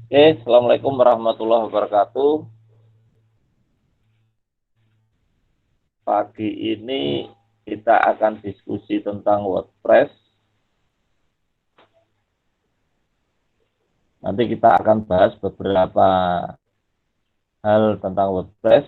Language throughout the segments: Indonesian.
Oke, Assalamualaikum warahmatullahi wabarakatuh. Pagi ini kita akan diskusi tentang WordPress. Nanti kita akan bahas beberapa hal tentang WordPress.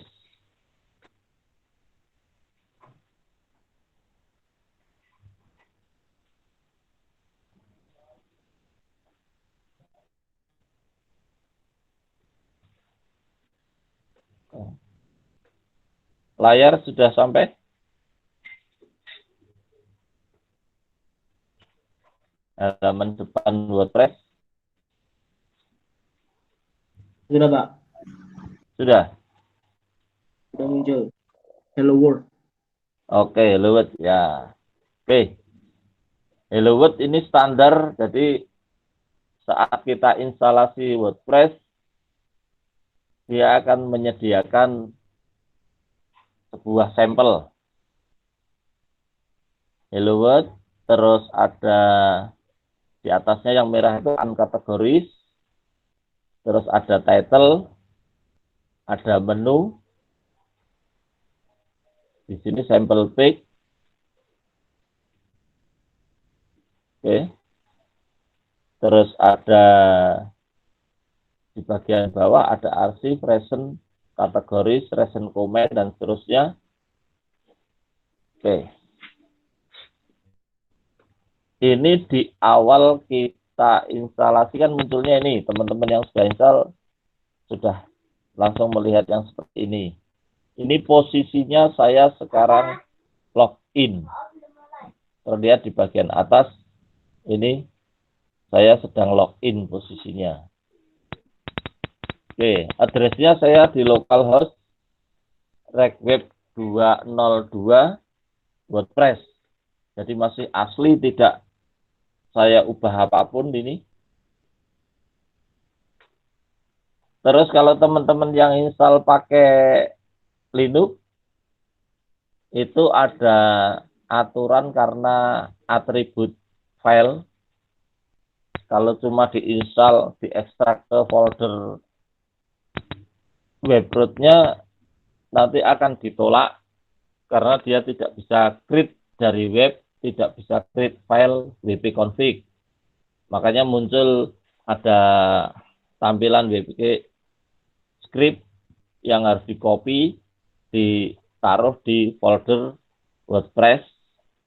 Layar sudah sampai? Halaman depan WordPress? Sudah Pak, Sudah? sudah muncul. Hello World. Oke, Hello World. Ya. Oke, Hello World ini standar, jadi saat kita instalasi WordPress, dia akan menyediakan sebuah sampel Hello World, terus ada di atasnya yang merah itu uncategorized, terus ada title, ada menu, di sini sampel page, oke, terus ada di bagian bawah ada arsip, recent, kategoris, recent comment, dan seterusnya, oke. Ini di awal kita instalasikan munculnya ini, teman-teman yang sudah install sudah langsung melihat yang seperti ini. Ini posisinya saya sekarang login. Terlihat di bagian atas, ini saya sedang login posisinya. Oke, addressnya saya di localhost regweb 202 WordPress. Jadi masih asli, tidak saya ubah apapun ini. Terus kalau teman-teman yang install pakai Linux, itu ada aturan karena atribut file. Kalau cuma diinstal, diekstrak ke folder web root-nya, nanti akan ditolak karena dia tidak bisa create dari web, tidak bisa create file wp-config. Makanya muncul ada tampilan wp script yang harus di-copy, ditaruh di folder WordPress,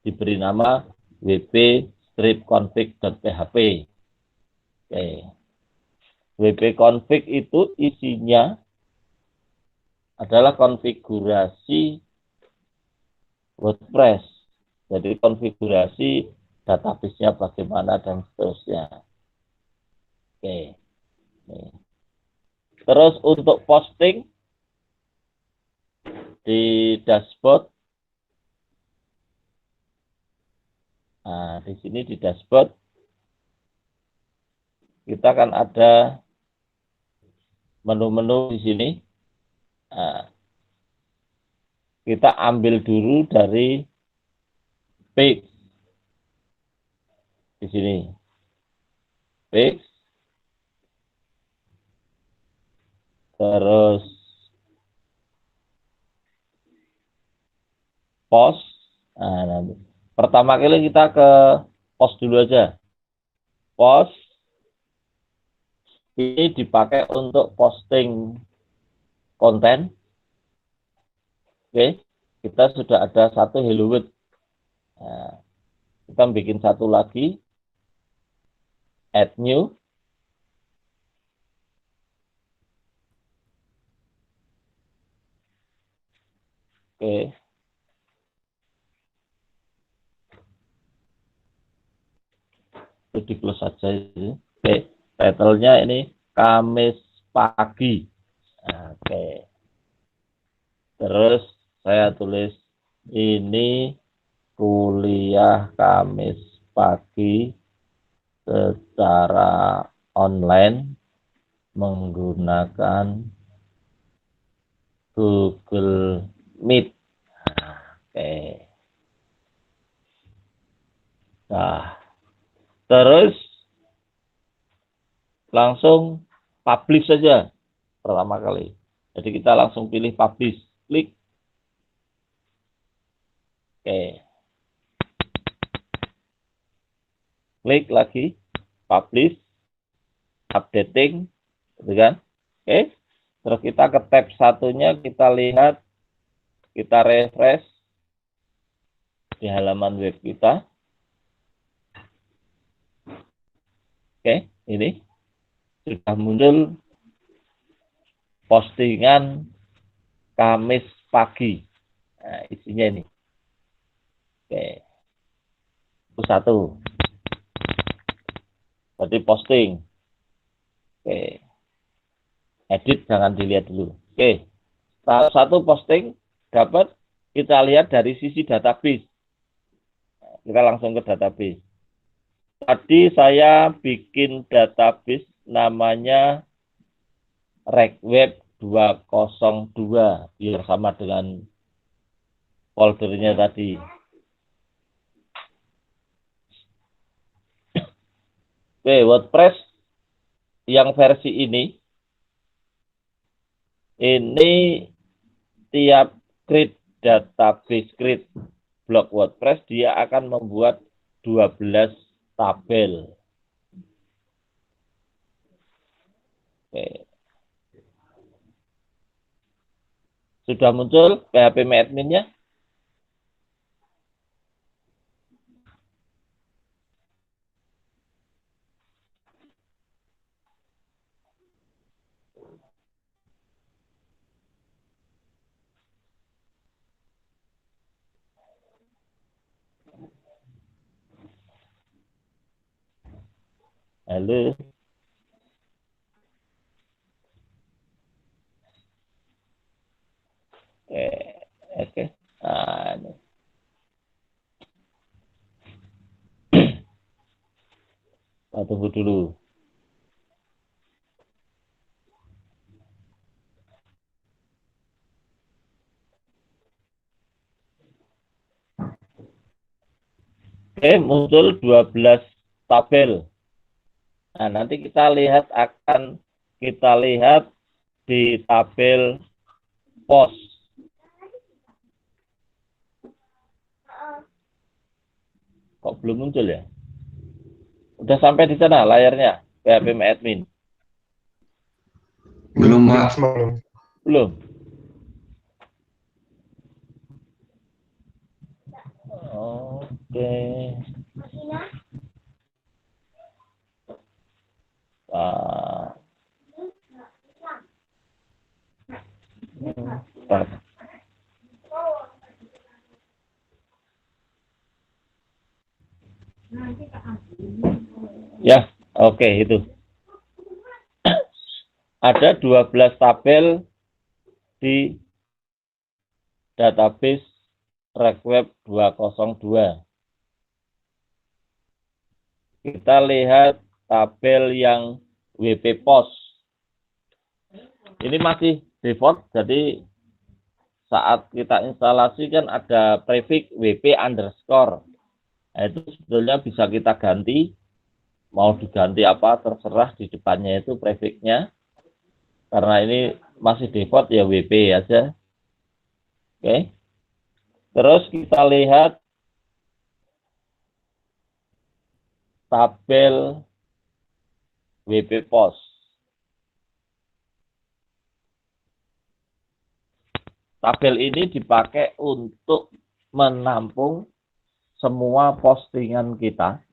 diberi nama wp-config.php. Oke. wp-config itu isinya adalah konfigurasi WordPress. Jadi konfigurasi database-nya bagaimana dan seterusnya. Oke. Terus untuk posting di dashboard, nah di sini di dashboard kita akan ada menu-menu di sini. Nah, kita ambil dulu dari page di sini. Page, terus post. Nah, nanti. Pertama kali kita ke post dulu aja. Post ini dipakai untuk posting konten. Oke, kita sudah ada satu Hello World. Nah, kita bikin satu lagi, add new. Oke, itu di close saja. Oke, title-nya ini Kamis pagi. Nah, oke, terus saya tulis ini kuliah Kamis pagi secara online menggunakan Google Meet. Oke. Nah, terus langsung publish saja pertama kali. Jadi kita langsung pilih publish, klik. Oke. Klik lagi, publish, updating, gitu kan? Oke. Terus kita ke tab satunya, kita lihat, kita refresh di halaman web kita. Oke, ini sudah muncul postingan Kamis pagi. Nah, isinya ini. Oke. Itu satu. Berarti posting. Oke. Edit jangan dilihat dulu. Oke. Satu posting dapat, kita lihat dari sisi database. Kita langsung ke database. Tadi saya bikin database namanya RecWeb 202 biar sama dengan foldernya tadi. Oke, WordPress yang versi ini tiap create database, create blog WordPress, dia akan membuat 12 tabel. Oke. Sudah muncul PHP adminnya? Halo. Oke. Nah, ini. Kita tunggu dulu. Oke, muncul 12 tabel. Nah, nanti kita lihat di tabel post. Kok belum muncul ya? Udah sampai di sana layarnya, PHP admin. Belum, Pak. Belum. Oke. Ya, oke, itu. Ada 12 tabel di database RecWeb 202. Kita lihat tabel yang WP Post. Ini masih default, jadi saat kita instalasi kan ada prefix WP underscore. Nah, itu sebetulnya bisa kita ganti. Mau diganti apa, terserah, di depannya itu prefixnya. Karena ini masih default ya WP aja. Oke. Terus kita lihat tabel WP Post. Tabel ini dipakai untuk menampung semua postingan kita.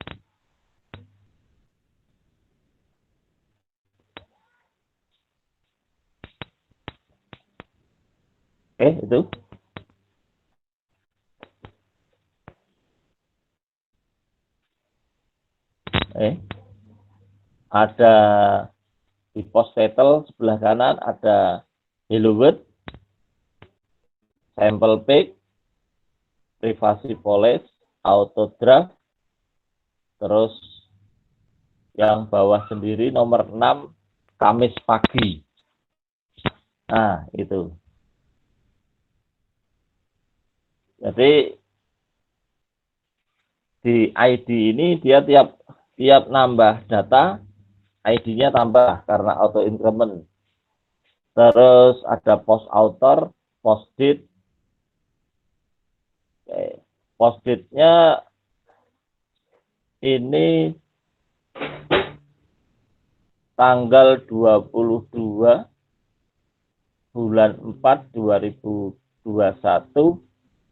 Oke, itu. Ada di post title sebelah kanan ada Hello World, sample page, privacy policy, auto draft, terus yang bawah sendiri nomor 6 Kamis pagi. Nah, itu. Jadi di ID ini dia tiap nambah data ID-nya tambah karena auto increment. Terus ada post author, post date. Post date-nya ini tanggal 22 bulan 4 2021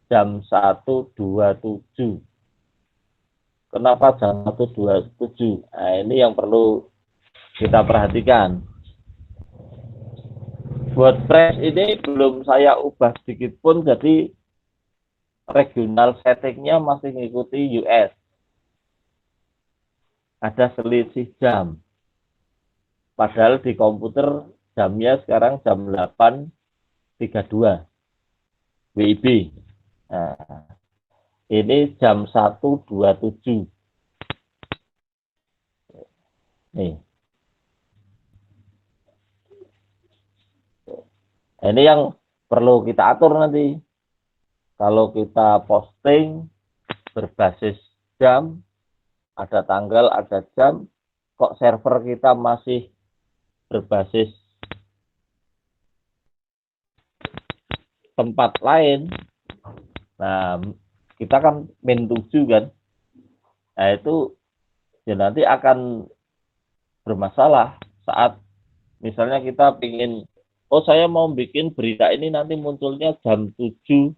jam 1.27. Kenapa jam 1.27? Nah, ini yang perlu kita perhatikan. WordPress ini belum saya ubah sedikit pun, jadi regional settingnya masih mengikuti US. Ada selisih jam. Padahal di komputer jamnya sekarang jam 8.32 WIB. Nah, ini jam 1.27. Nih. Ini yang perlu kita atur nanti. Kalau kita posting berbasis jam, ada tanggal, ada jam, kok server kita masih berbasis tempat lain. Nah, kita kan min 7 kan. Nah, itu ya nanti akan bermasalah saat misalnya kita ingin, oh saya mau bikin berita ini nanti munculnya jam 7.30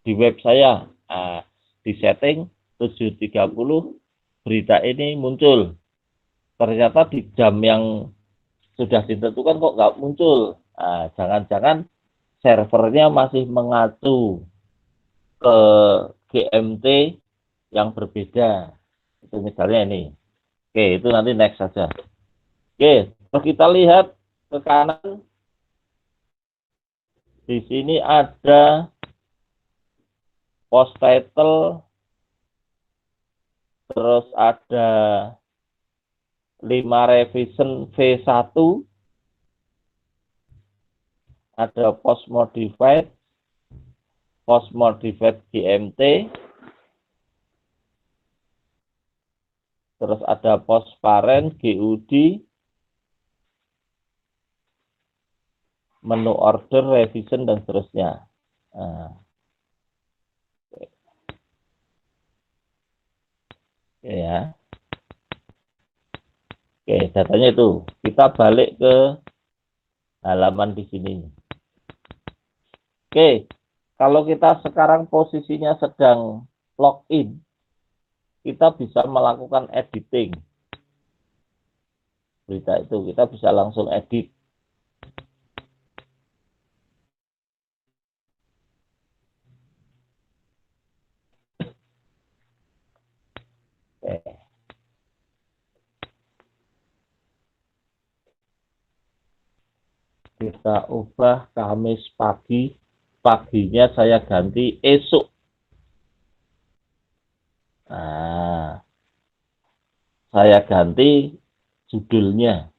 di web saya. Nah, di setting 7.30 berita ini muncul. Ternyata di jam yang sudah ditentukan kok nggak muncul. Nah, jangan-jangan servernya masih mengacu ke GMT yang berbeda. Itu misalnya ini. Oke, itu nanti next saja. Oke, terus kita lihat ke kanan. Di sini ada post title, terus ada 5 revision V1, ada post modified GMT, terus ada post parent GUD, menu order, revision, dan seterusnya. Nah. Oke ya. Oke, datanya itu. Kita balik ke halaman di sini. Oke, kalau kita sekarang posisinya sedang login, kita bisa melakukan editing. Berita itu kita bisa langsung edit. Oke. Kita ubah Kamis pagi, paginya saya ganti esok. Nah, saya ganti judulnya,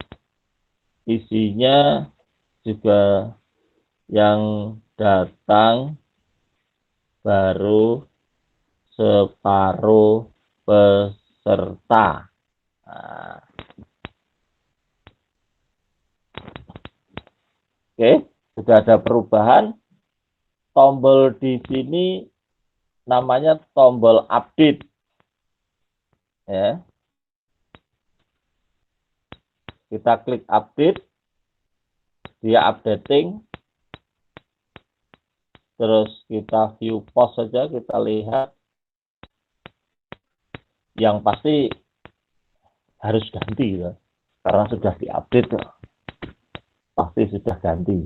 isinya juga yang datang baru separuh peserta. Nah. Oke, sudah ada perubahan. Tombol di sini namanya tombol update. Ya. Kita klik update, dia updating. Terus kita view post saja, kita lihat. Yang pasti harus ganti ya, karena sudah diupdate. Pasti sudah ganti.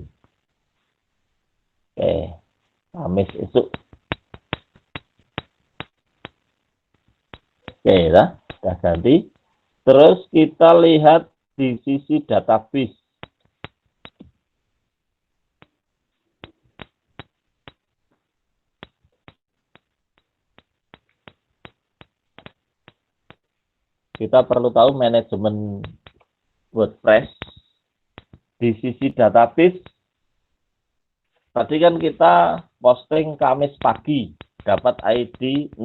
Oke, Kamis esok. Oke, ya, sudah ganti. Terus kita lihat di sisi database. Kita perlu tahu manajemen WordPress. Di sisi database, tadi kan kita posting Kamis pagi, dapat ID 6.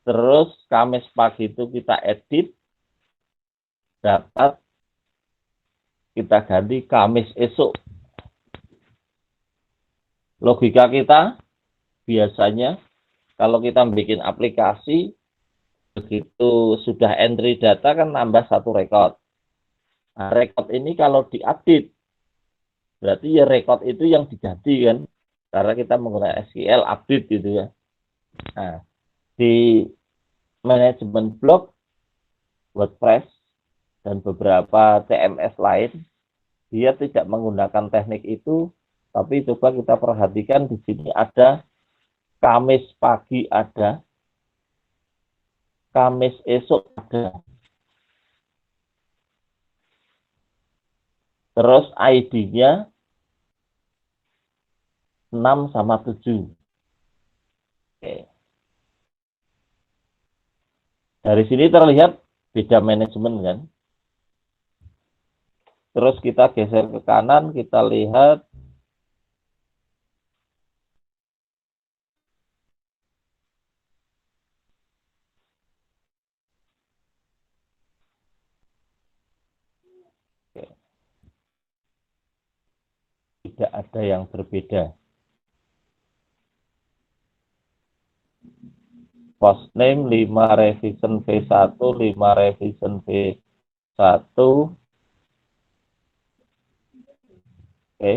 Terus Kamis pagi itu kita edit, dapat kita ganti Kamis esok. Logika kita biasanya kalau kita bikin aplikasi, begitu sudah entry data kan nambah satu record. Nah, record ini kalau diupdate, berarti ya record itu yang diganti kan, karena kita menggunakan SQL update gitu ya. Nah, di manajemen blog WordPress dan beberapa CMS lain, dia tidak menggunakan teknik itu, tapi coba kita perhatikan di sini ada Kamis pagi ada, Kamis esok ada. Terus ID-nya 6 sama 7. Oke. Dari sini terlihat beda manajemen kan. Terus kita geser ke kanan, kita lihat tidak ada yang berbeda. Post name 5 revision V1, 5 revision V1. Oke.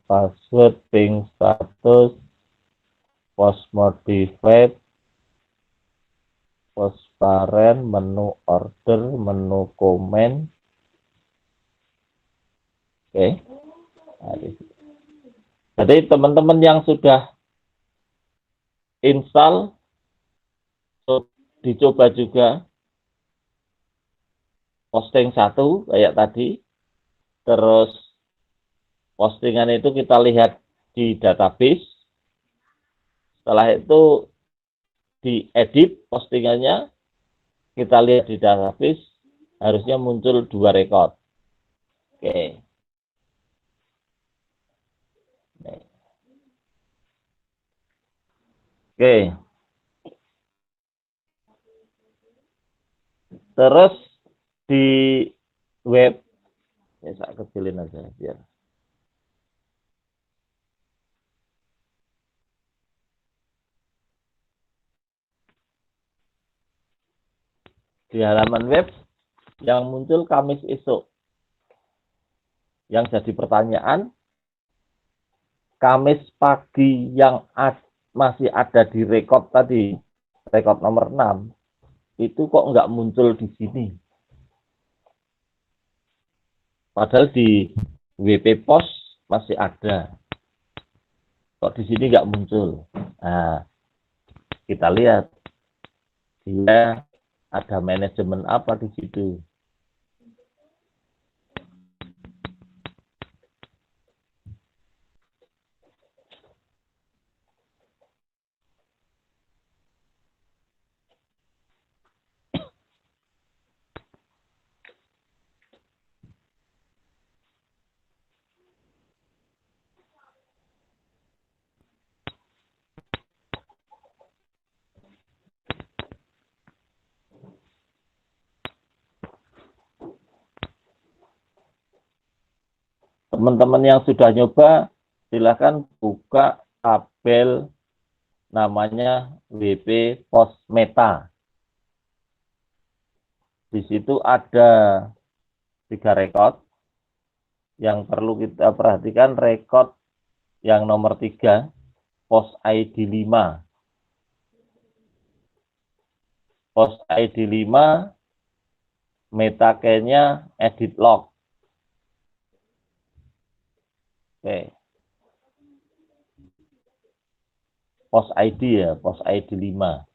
Password ping status, post modified, post parent, menu order, menu komen. Oke. Nah, jadi teman-teman yang sudah install, dicoba juga posting satu kayak tadi, terus postingan itu kita lihat di database, setelah itu diedit postingannya, kita lihat di database, harusnya muncul 2 record. Oke. Oke. Terus di web, ya saya kecilin aja biar. Di halaman web yang muncul Kamis esok. Yang jadi pertanyaan, Kamis pagi yang masih ada di record tadi, record nomor 6, itu kok nggak muncul di sini. Padahal di WP Pos masih ada. Kok di sini nggak muncul. Nah, kita lihat dia ada manajemen apa di situ. Teman-teman yang sudah nyoba, silakan buka tabel namanya WP Pos Meta. Di situ ada 3 record. Yang perlu kita perhatikan record yang nomor 3, Post ID 5. Post ID 5, meta key-nya edit log. Oke. Post ID ya, Post ID 5.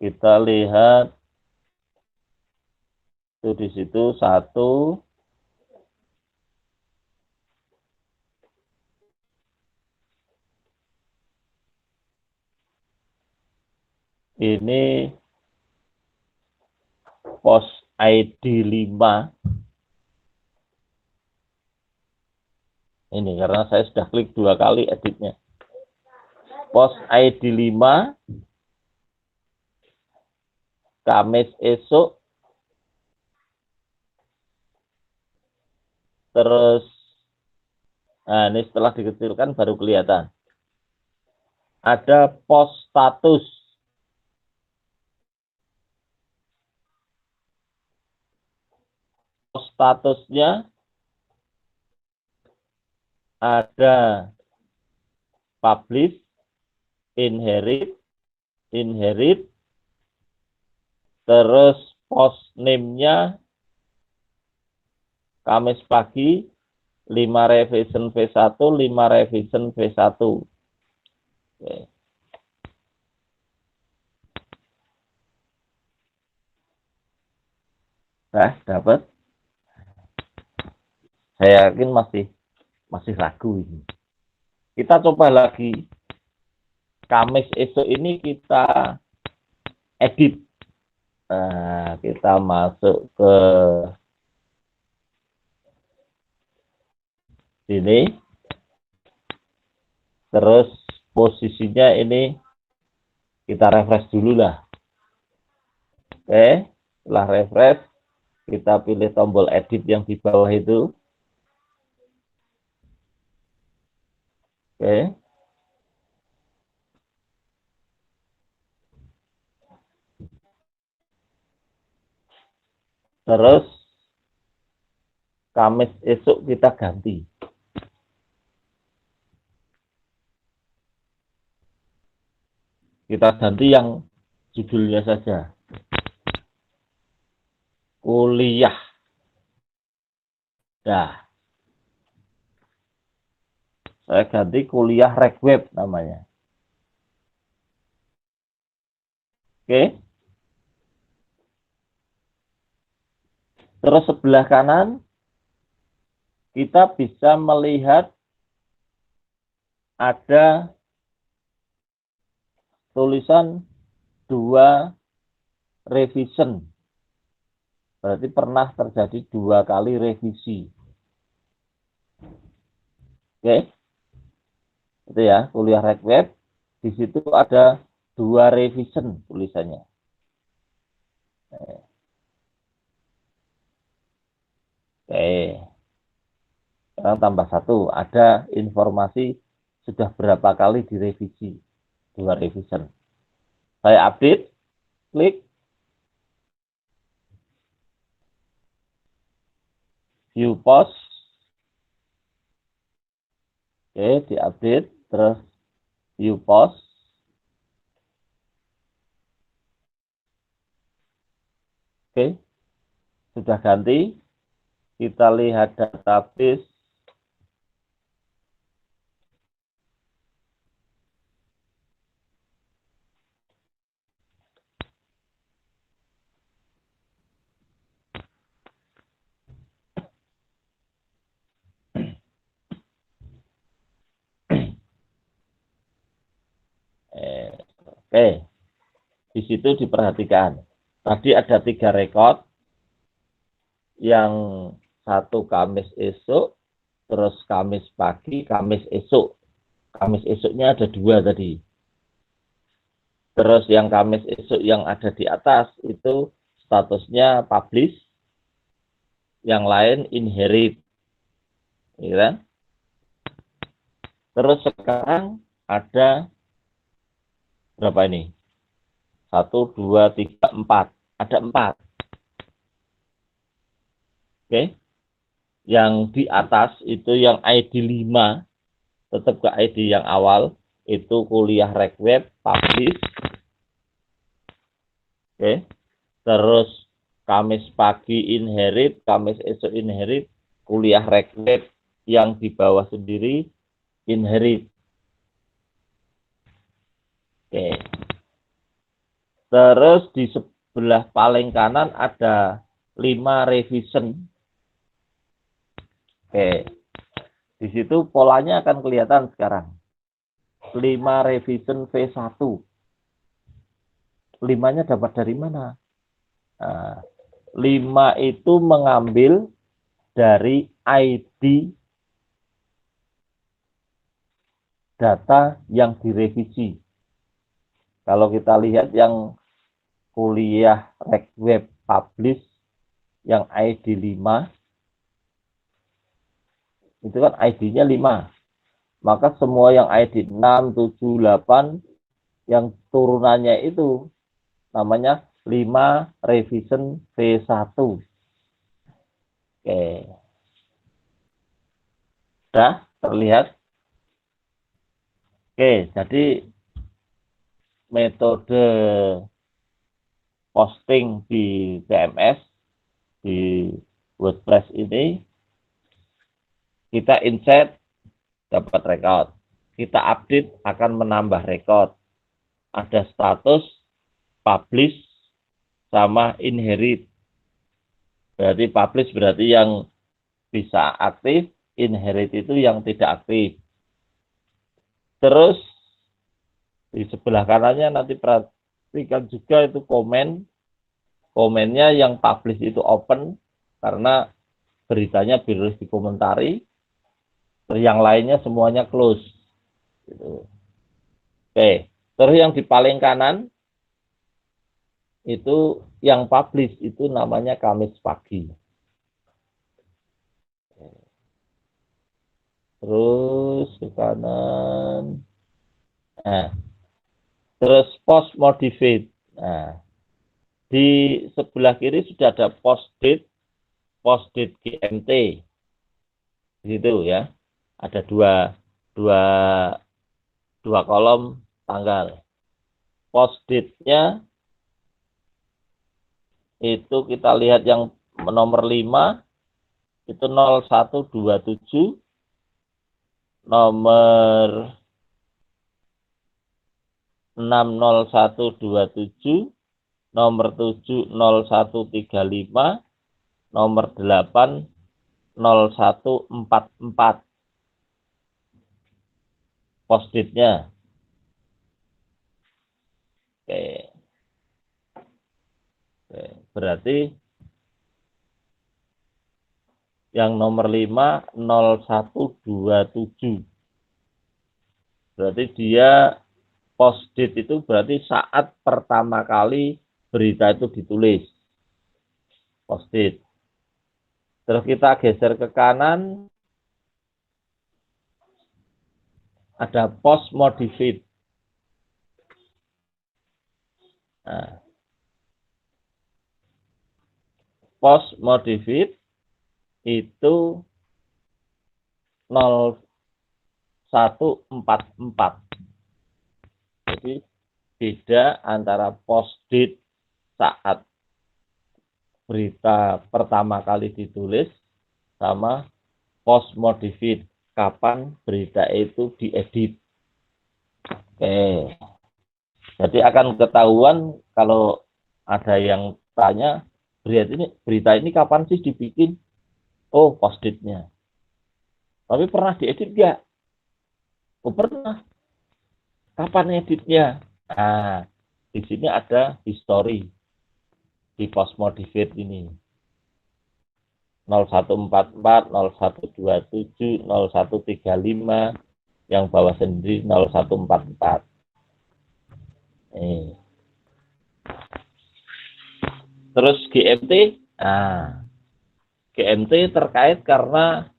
Kita lihat itu di situ 1. Ini pos ID 5. Ini karena saya sudah klik 2 kali editnya. Pos ID 5, Kamis esok, terus, nah ini setelah dikecilkan baru kelihatan. Ada pos status. Pos statusnya ada publish, inherit, terus post name-nya Kamis pagi, 5 revision V1, 5 revision V1. Oke. Nah, dapat? Saya yakin masih ragu ini. Kita coba lagi. Kamis esok ini kita edit. Nah, kita masuk ke sini. Terus posisinya ini kita refresh dulu lah. Oke, setelah refresh kita pilih tombol edit yang di bawah itu. Oke. Terus Kamis esok kita ganti. Kita ganti yang judulnya saja. Kuliah. Nah, saya ganti kuliah Rekweb namanya. Oke. Terus sebelah kanan kita bisa melihat ada tulisan 2 revision. Berarti pernah terjadi 2 kali revisi. Oke. Itu ya, kuliah Rekweb. Di situ ada 2 revision tulisannya. Oke. Sekarang tambah 1. Ada informasi sudah berapa kali direvisi. 2 revision. Saya update. Klik. View post. Oke, diupdate. Terus view post. Oke. Sudah ganti. Kita lihat database. Oke. Di situ diperhatikan. Tadi ada 3 rekod. Yang 1 Kamis esok, terus Kamis pagi, Kamis esok. Kamis esoknya ada 2 tadi. Terus yang Kamis esok yang ada di atas itu statusnya publish, yang lain inherit. Ya kan? Terus sekarang ada berapa ini? 1, 2, 3, 4. Ada 4. Oke. Yang di atas itu yang ID 5, tetap ke ID yang awal, itu kuliah Rekweb, publish. Oke. Terus Kamis pagi inherit, Kamis esok inherit, kuliah Rekweb yang di bawah sendiri inherit. Oke. Terus di sebelah paling kanan ada 5 revision. Oke. Di situ polanya akan kelihatan sekarang. 5 revision V1. 5-nya dapat dari mana? Nah, 5 itu mengambil dari ID data yang direvisi. Kalau kita lihat yang kuliah Reg Web Publish yang ID 5, itu kan ID-nya 5. Maka semua yang ID 6, 7, 8, yang turunannya itu namanya 5 revision V1. Oke. Sudah terlihat? Oke, jadi metode posting di CMS, di WordPress ini, kita insert, dapat record. Kita update, akan menambah record. Ada status, publish, sama inherit. Berarti publish berarti yang bisa aktif, inherit itu yang tidak aktif. Terus di sebelah kanannya nanti perhatikan juga itu komen. Komennya yang publish itu open karena beritanya harus dikomentari. Terus yang lainnya semuanya close. Gitu. Oke, terus yang di paling kanan itu yang publish itu namanya Kamis pagi. Terus ke kanan. Nah, terus post modified. Nah, di sebelah kiri sudah ada post date GMT. Di situ ya. Ada dua kolom tanggal. Post date-nya itu kita lihat yang nomor 5 itu 0127, nomor 60127, nomor 70135, nomor 80144. Post date-nya. Oke. Berarti yang nomor 5 0127. Berarti dia post date itu berarti saat pertama kali berita itu ditulis. Post date. Terus kita geser ke kanan, ada post modified. Nah, post modified itu 0144. Jadi beda antara post date saat berita pertama kali ditulis sama post modified kapan berita itu diedit. Oke. Jadi akan ketahuan kalau ada yang tanya berita ini kapan sih dibikin? Oh, post date-nya. Tapi pernah diedit nggak? Oh, pernah. Kapan editnya? Nah, di sini ada history di post modified ini. 0144, 0127, 0135, yang bawah sendiri 0144. Terus GMT, nah, GMT terkait karena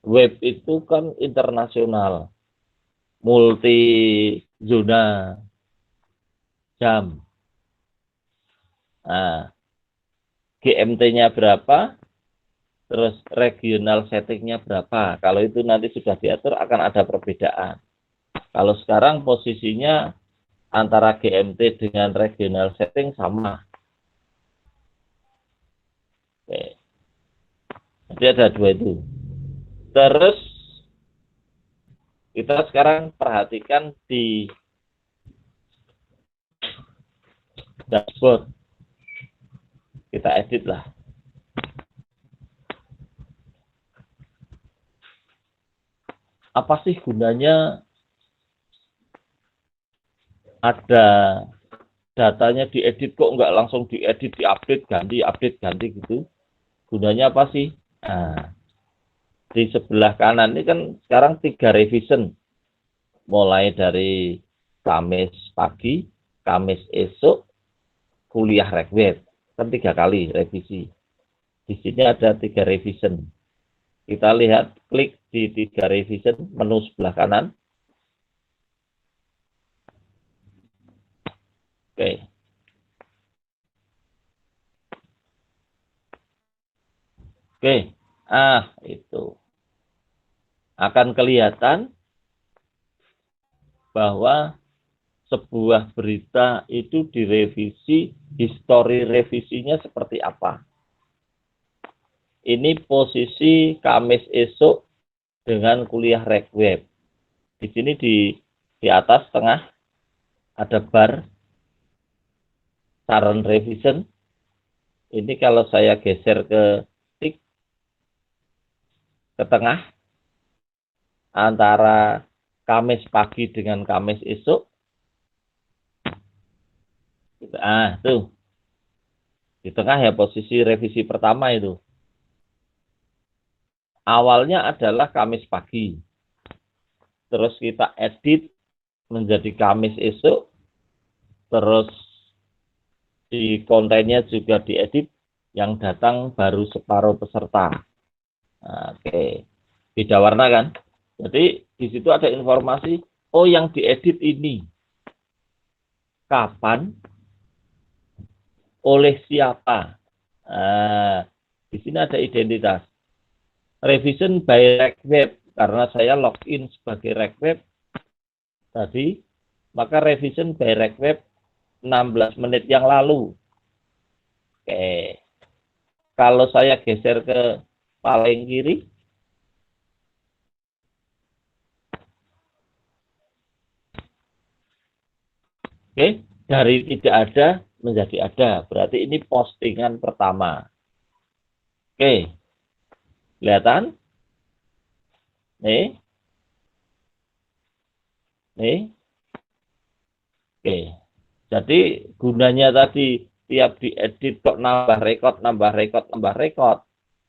web itu kan internasional, multi zona jam. Nah, GMT-nya berapa, terus regional settingnya berapa. Kalau itu nanti sudah diatur akan ada perbedaan. Kalau sekarang posisinya antara GMT dengan regional setting sama. Oke. Jadi ada dua itu. Terus kita sekarang perhatikan di dashboard. Kita edit lah. Apa sih gunanya ada datanya diedit kok nggak langsung diedit, diupdate, ganti, update, ganti gitu. Gunanya apa sih? Nah, di sebelah kanan ini kan sekarang 3 revision. Mulai dari Kamis pagi, Kamis esok, kuliah rekwet. Kan 3 kali revisi. Di sini ada 3 revision. Kita lihat, klik di 3 revision, menu sebelah kanan. Oke. Oke. Itu. Akan kelihatan bahwa sebuah berita itu direvisi, histori revisinya seperti apa. Ini posisi Kamis esok dengan kuliah rekweb. Di sini di atas tengah ada bar saran revision. Ini kalau saya geser ke tik ke tengah antara Kamis pagi dengan Kamis esok. Tuh. Di tengah ya posisi revisi pertama itu. Awalnya adalah Kamis pagi. Terus kita edit menjadi Kamis esok. Terus di kontennya juga diedit, yang datang baru separuh peserta. Oke. Beda warna kan? Jadi di situ ada informasi, oh yang diedit ini. Kapan? Oleh siapa? Di sini ada identitas. Revision by rekweb, karena saya login sebagai rekweb tadi, maka revision by rekweb 16 menit yang lalu. Oke. Kalau saya geser ke paling kiri, oke, dari tidak ada menjadi ada. Berarti ini postingan pertama. Oke. Kelihatan? Nih. Oke. Jadi gunanya tadi tiap diedit kok nambah rekod, nambah rekod, nambah rekod.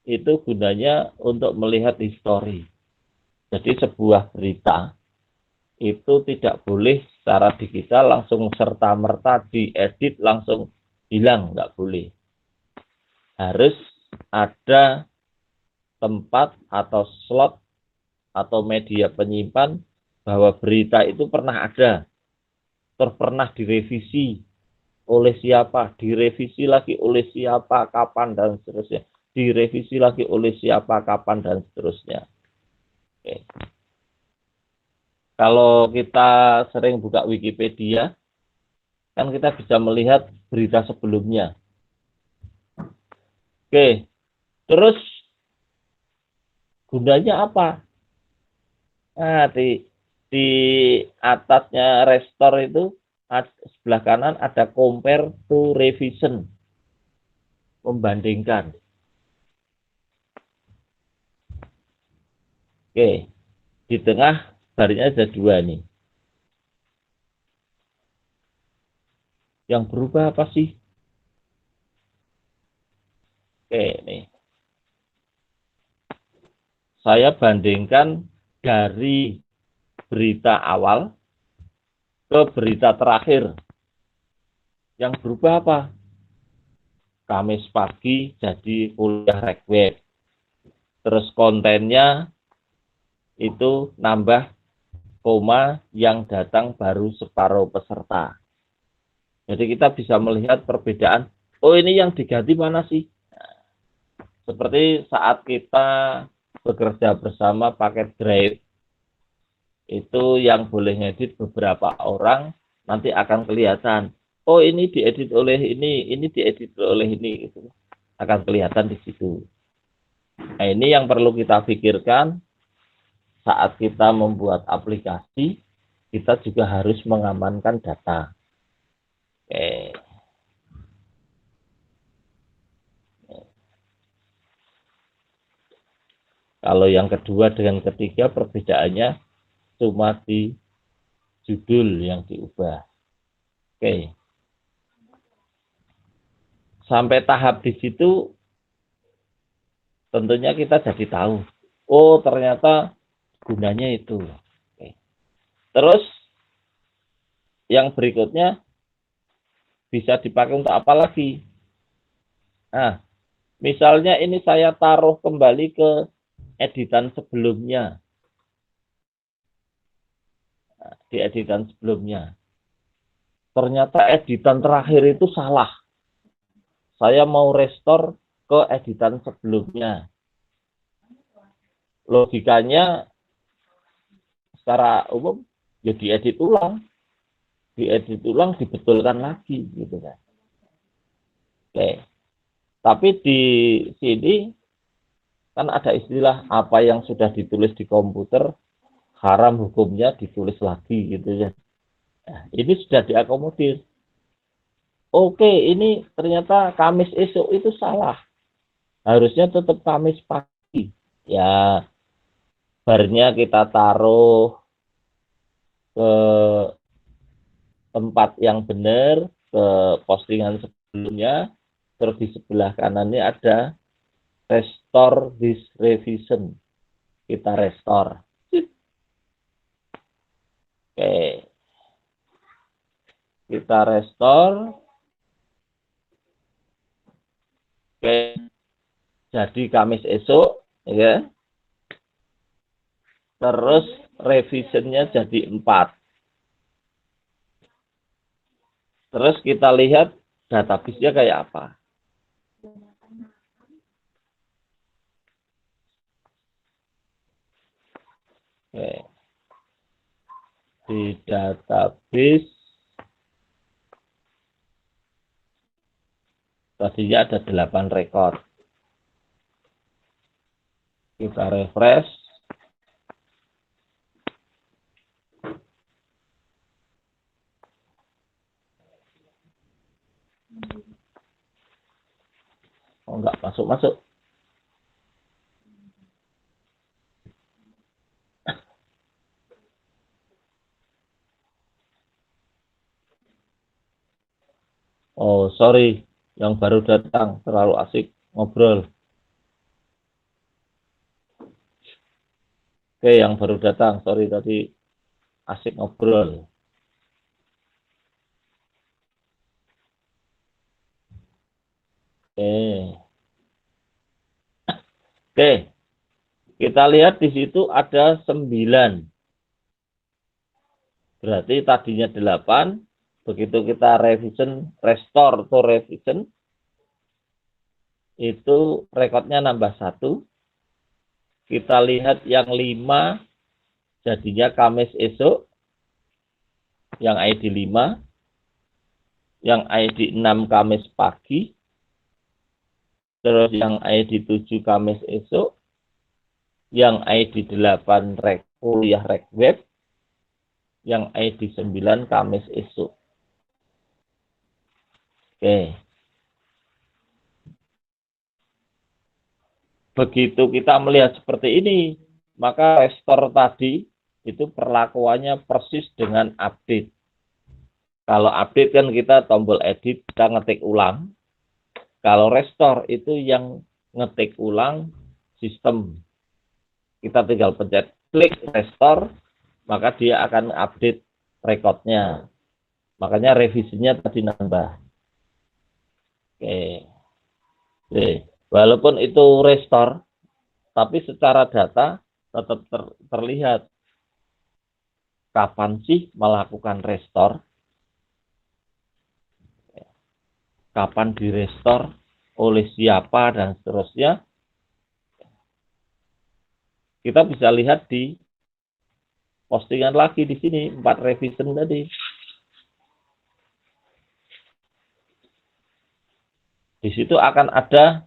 Itu gunanya untuk melihat histori. Jadi sebuah berita itu tidak boleh secara digital langsung serta-merta diedit langsung hilang, nggak boleh. Harus ada tempat atau slot atau media penyimpan bahwa berita itu pernah ada, pernah direvisi oleh siapa, direvisi lagi oleh siapa, kapan, dan seterusnya. Direvisi lagi oleh siapa, kapan, dan seterusnya. Oke. Kalau kita sering buka Wikipedia, kan kita bisa melihat berita sebelumnya. Oke, terus gunanya apa? Nah, di atasnya restore itu, sebelah kanan ada compare to revision. Membandingkan. Oke, di tengah barnya ada 2 nih. Yang berubah apa sih? Oke, nih. Saya bandingkan dari berita awal ke berita terakhir. Yang berubah apa? Kamis pagi jadi kuliah rekweb. Terus kontennya itu nambah koma, yang datang baru separuh peserta. Jadi kita bisa melihat perbedaan. Oh, ini yang diganti mana sih? Seperti saat kita bekerja bersama pakai Drive, itu yang boleh ngedit beberapa orang, nanti akan kelihatan. Oh, ini diedit oleh ini diedit oleh ini. Gitu. Akan kelihatan di situ. Nah, ini yang perlu kita pikirkan saat kita membuat aplikasi, kita juga harus mengamankan data. Oke. Kalau yang kedua dengan ketiga perbedaannya cuma di judul yang diubah. Oke. sampai tahap di situ tentunya kita jadi tahu. Oh, ternyata gunanya itu. Oke. Terus yang berikutnya bisa dipakai untuk apa lagi? Nah, misalnya ini saya taruh kembali ke editan sebelumnya. Nah, di editan sebelumnya. Ternyata editan terakhir itu salah. Saya mau restore ke editan sebelumnya. Logikanya secara umum ya diedit ulang, dibetulkan lagi gitu kan. Oke. Tapi di sini kan ada istilah apa yang sudah ditulis di komputer haram hukumnya ditulis lagi gitu ya. Nah, ini sudah diakomodir. Oke, ini ternyata Kamis esok itu salah. Harusnya tetap Kamis pagi. Ya, barnya kita taruh ke tempat yang benar, ke postingan sebelumnya, terus di sebelah kanannya ada restore this revision. Kita restore. Oke. Kita restore. Oke. Jadi Kamis esok, ya. Terus revisionnya jadi 4. Terus kita lihat database-nya kayak apa. Oke. Di database tadinya ada 8 rekor. Kita refresh. Oh, enggak masuk-masuk. Oh, sorry. Yang baru datang terlalu asik ngobrol. Oke, yang baru datang. Sorry tadi asik ngobrol. Oke. Kita lihat di situ ada 9. Berarti tadinya 8. Begitu kita revision, restore to revision, itu rekodnya nambah 1. Kita lihat yang 5 jadinya Kamis esok, yang ID 5, yang ID 6 Kamis pagi, terus yang ID 7 Kamis esok, yang ID 8 kuliah rek web, yang ID 9 Kamis esok. Oke. Begitu kita melihat seperti ini, maka restore tadi itu perlakuannya persis dengan update. Kalau update kan kita tombol edit, kita ngetik ulang. Kalau restore itu yang ngetik ulang sistem. Kita tinggal pencet klik restore, maka dia akan update rekodnya. Makanya revisinya tadi nambah. Oke. Walaupun itu restore, tapi secara data tetap terlihat kapan sih melakukan restore, kapan direstore, oleh siapa, dan seterusnya. Kita bisa lihat di postingan lagi di sini, 4 revision tadi. Di situ akan ada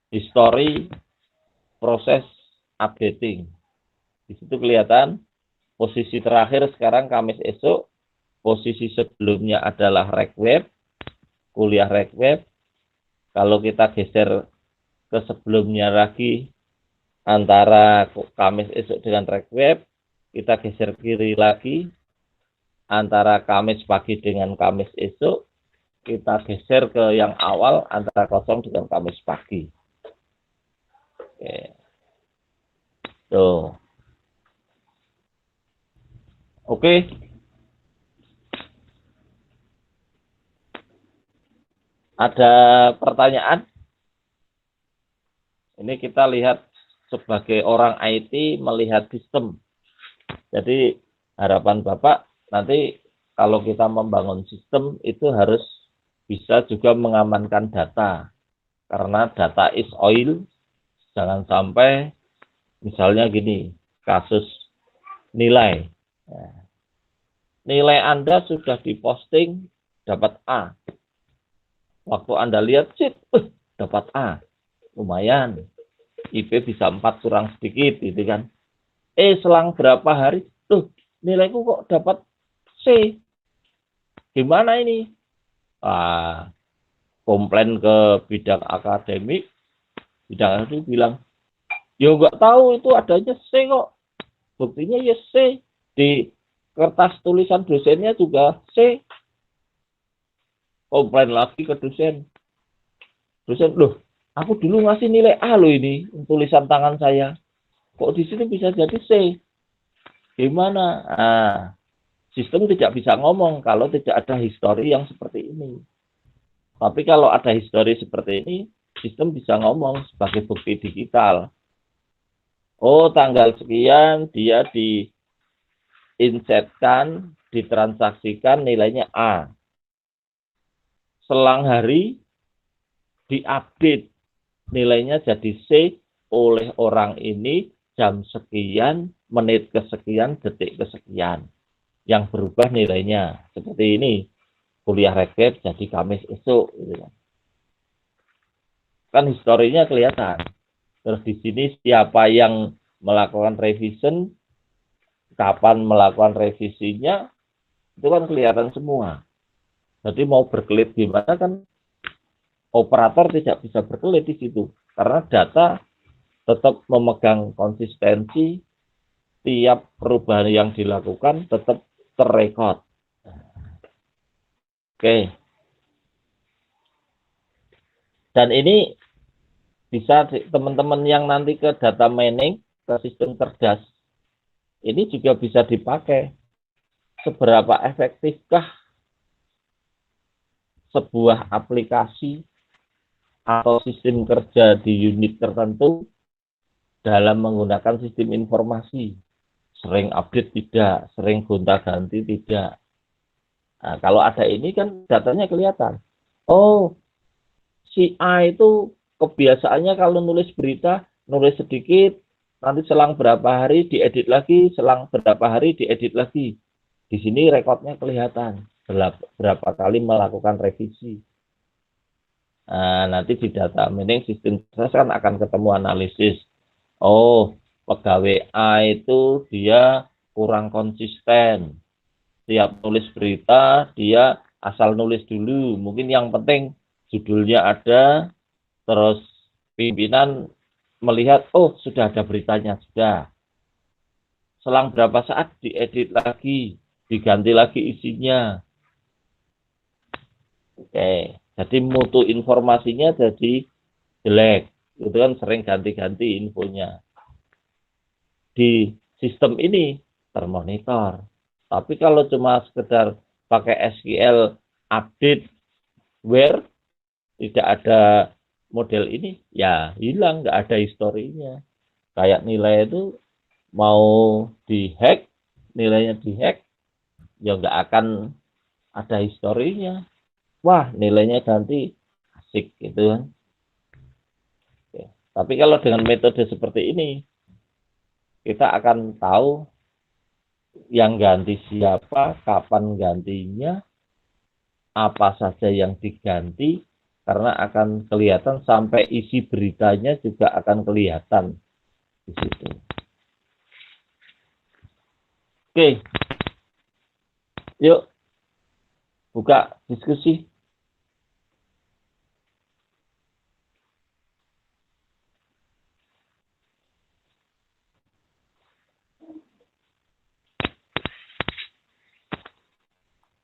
history proses updating. Di situ kelihatan posisi terakhir sekarang Kamis esok, posisi sebelumnya adalah rek web, kuliah rek web. Kalau kita geser ke sebelumnya lagi antara Kamis esok dengan rek web, kita geser kiri lagi antara Kamis pagi dengan Kamis esok, kita geser ke yang awal antara kosong dengan Kamis pagi. Oke. Tuh. Oke. Ada pertanyaan? Ini kita lihat sebagai orang IT melihat sistem. Jadi harapan Bapak nanti kalau kita membangun sistem itu harus bisa juga mengamankan data. Karena data is oil. Jangan sampai misalnya gini, kasus nilai. Nilai Anda sudah diposting dapat A. Waktu Anda lihat sheet, dapat A. Lumayan. IP bisa 4 kurang sedikit gitu kan. Selang berapa hari, tuh nilaiku kok dapat C. Gimana ini? Komplain ke bidang akademik bilang, ya nggak tahu itu adanya C kok. Buktinya ya C. Di kertas tulisan dosennya juga C. Komplain lagi ke dosen. Dosen, loh, aku dulu ngasih nilai A loh ini, tulisan tangan saya. Kok di sini bisa jadi C? Gimana? Sistem tidak bisa ngomong kalau tidak ada histori yang seperti ini. Tapi kalau ada histori seperti ini, sistem bisa ngomong sebagai bukti digital. Oh, tanggal sekian dia diinsetkan, ditransaksikan nilainya A. Selang hari diupdate nilainya jadi C oleh orang ini jam sekian, menit kesekian, detik kesekian. Yang berubah nilainya. Seperti ini. Kuliah recap jadi Kamis esok. Gitu kan historinya kelihatan. Terus di sini siapa yang melakukan revision, kapan melakukan revisinya, itu kan kelihatan semua. Jadi mau berkelit gimana kan operator tidak bisa berkelit di situ. Karena data tetap memegang konsistensi, tiap perubahan yang dilakukan tetap terrekod. Oke. Dan ini bisa teman-teman yang nanti ke data mining, ke sistem cerdas, ini juga bisa dipakai. Seberapa efektifkah sebuah aplikasi atau sistem kerja di unit tertentu dalam menggunakan sistem informasi? Sering update tidak, sering gonta-ganti tidak. Nah, kalau ada ini kan datanya kelihatan. Oh, si A itu kebiasaannya kalau nulis berita, nulis sedikit, nanti selang berapa hari diedit lagi, selang berapa hari diedit lagi. Di sini rekodnya kelihatan berapa kali melakukan revisi. Nah, nanti di data mining sistem kan akan ketemu analisis. Oh, pegawai A itu dia kurang konsisten. Tiap nulis berita, dia asal nulis dulu. Mungkin yang penting judulnya ada, terus pimpinan melihat, oh sudah ada beritanya, sudah. Selang berapa saat diedit lagi, diganti lagi isinya. Oke, jadi mutu informasinya jadi jelek. Itu kan sering ganti-ganti infonya. Di sistem ini termonitor. Tapi kalau cuma sekedar pakai SQL update where tidak ada model ini, ya hilang, nggak ada historinya. Kayak nilai itu mau dihack, nilainya dihack, ya nggak akan ada historinya. Wah, nilainya ganti, asik gitu kan. Oke. Tapi kalau dengan metode seperti ini, kita akan tahu yang ganti siapa, kapan gantinya, apa saja yang diganti, karena akan kelihatan sampai isi beritanya juga akan kelihatan di situ. Oke, yuk buka diskusi.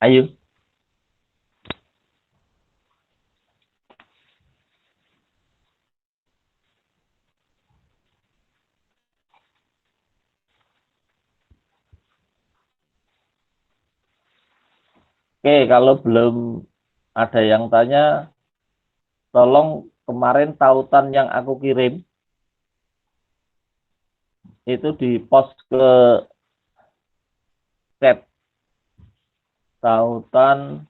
Ayo. Oke, kalau belum ada yang tanya, tolong kemarin tautan yang aku kirim itu di post ke chat. Tautan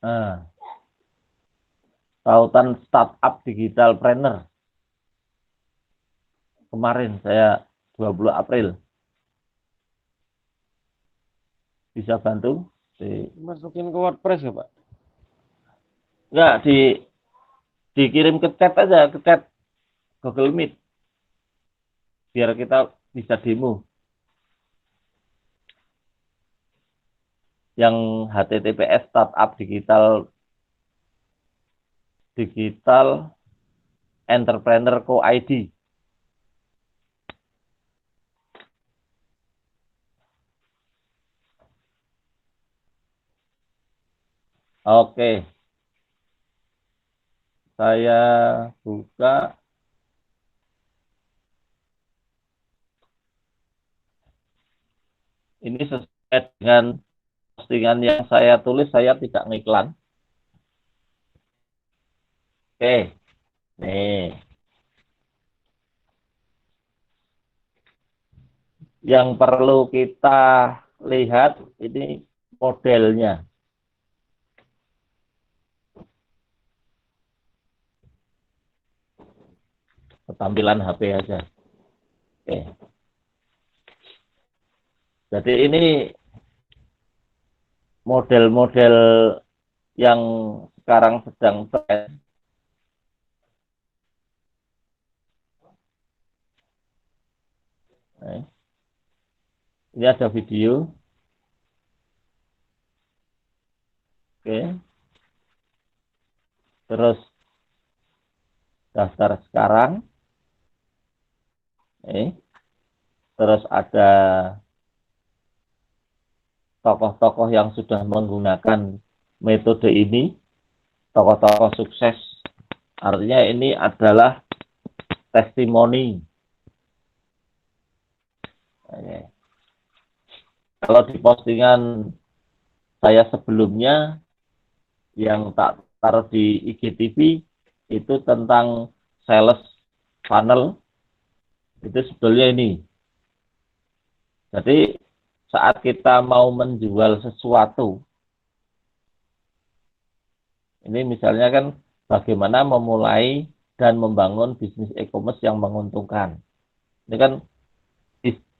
nah, tautan startup digital planner. Kemarin saya 20 April. Bisa bantu? Masukin ke WordPress ya, Pak? Enggak, dikirim ke chat aja, ke chat Google Meet. Biar kita bisa demo. Yang HTTPS startup digital entrepreneur co ID. Oke. Saya buka. Ini sesuai dengan postingan yang saya tulis, saya tidak ngiklan. Oke. Nih. Yang perlu kita lihat ini modelnya. Ketampilan HP aja. Oke. Jadi ini model-model yang sekarang sedang tren. Ini ada video. Oke. Terus daftar sekarang. Terus ada tokoh-tokoh yang sudah menggunakan metode ini, tokoh-tokoh sukses. Artinya ini adalah testimoni. Kalau di postingan saya sebelumnya yang tak taruh di IGTV itu tentang sales funnel, itu sebetulnya ini. Jadi saat kita mau menjual sesuatu, ini misalnya kan bagaimana memulai dan membangun bisnis e-commerce yang menguntungkan. Ini kan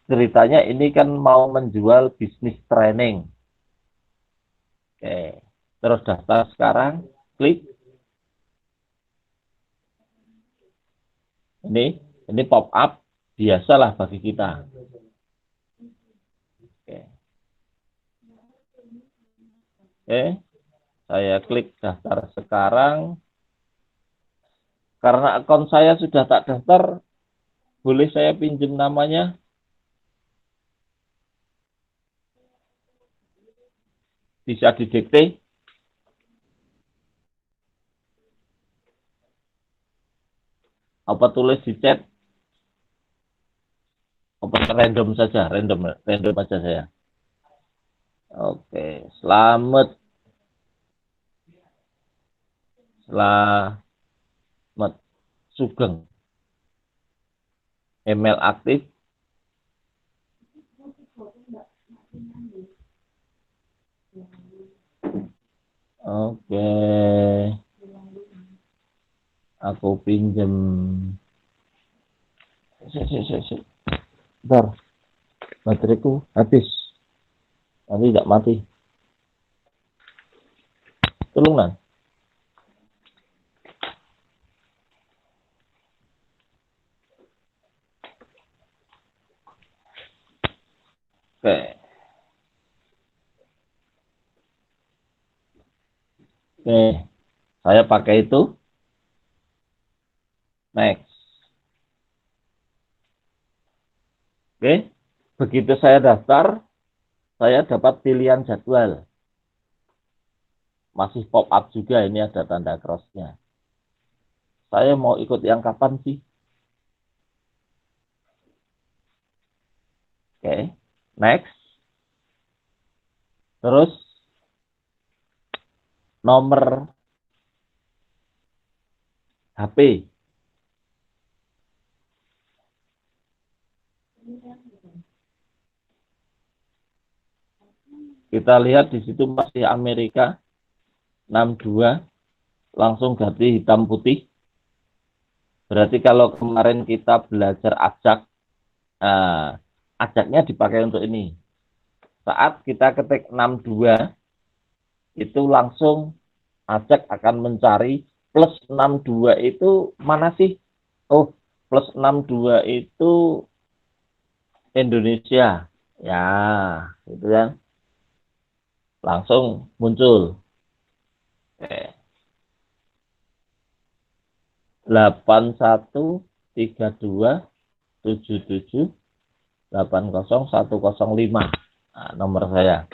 ceritanya ini kan mau menjual bisnis training. Oke, terus daftar sekarang, klik. Ini pop up biasalah bagi kita. Oke, saya klik daftar sekarang. Karena akun saya sudah tak daftar, boleh saya pinjam namanya? Bisa didikte. Apa tulis di chat? Apa random saja, random aja saya. Oke, Selamat Sugeng. Email aktif. Oke. Aku pinjem. Bentar. Bateraiku habis. Nanti tidak mati. Tolonglah. Oke. Oke. Saya pakai itu. Next. Oke. Begitu saya daftar, saya dapat pilihan jadwal. masih pop up juga, ini ada tanda cross-nya. Saya mau ikut yang kapan sih? Oke, next. Terus nomor HP. Kita lihat di situ masih Amerika 62, langsung ganti hitam putih. Berarti kalau kemarin kita belajar ajak, ajaknya dipakai untuk ini. Saat kita ketik 62, itu langsung ajak akan mencari plus 62 itu mana sih? Oh, plus 62 itu Indonesia. Ya, gitu kan. Langsung muncul. Oke. 813277800105. Nah, nomor saya.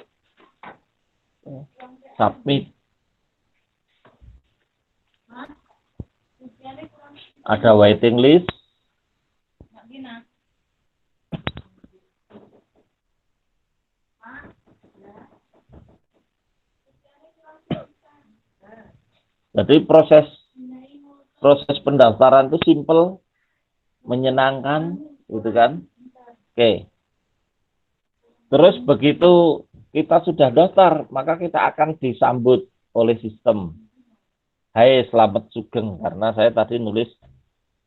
Submit. Ada waiting list. Jadi proses pendaftaran itu simple, menyenangkan, gitu kan? Oke. Terus begitu kita sudah daftar, maka kita akan disambut oleh sistem. Hai, Selamat Sugeng, karena saya tadi nulis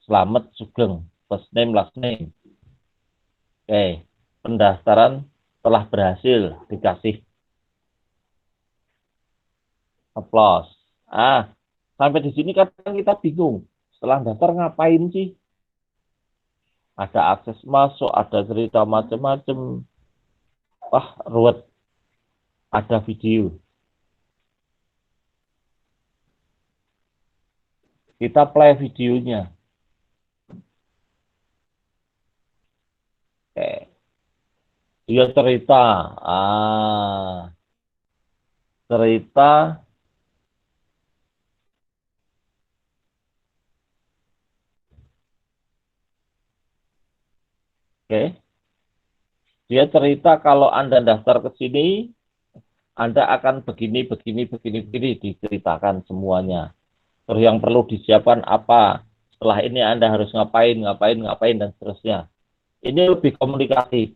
Selamat Sugeng, first name, last name. Oke, pendaftaran telah berhasil, dikasih applause. Sampai di sini kadang kita bingung. Setelah daftar ngapain sih? Ada akses masuk, ada cerita macam-macam. Wah, ruwet. Ada video. Kita play videonya. Oke. Dia cerita. Cerita. Oke. Dia cerita kalau Anda daftar ke sini, Anda akan begini, diceritakan semuanya. Terus yang perlu disiapkan apa? Setelah ini Anda harus ngapain, dan seterusnya. Ini lebih komunikatif.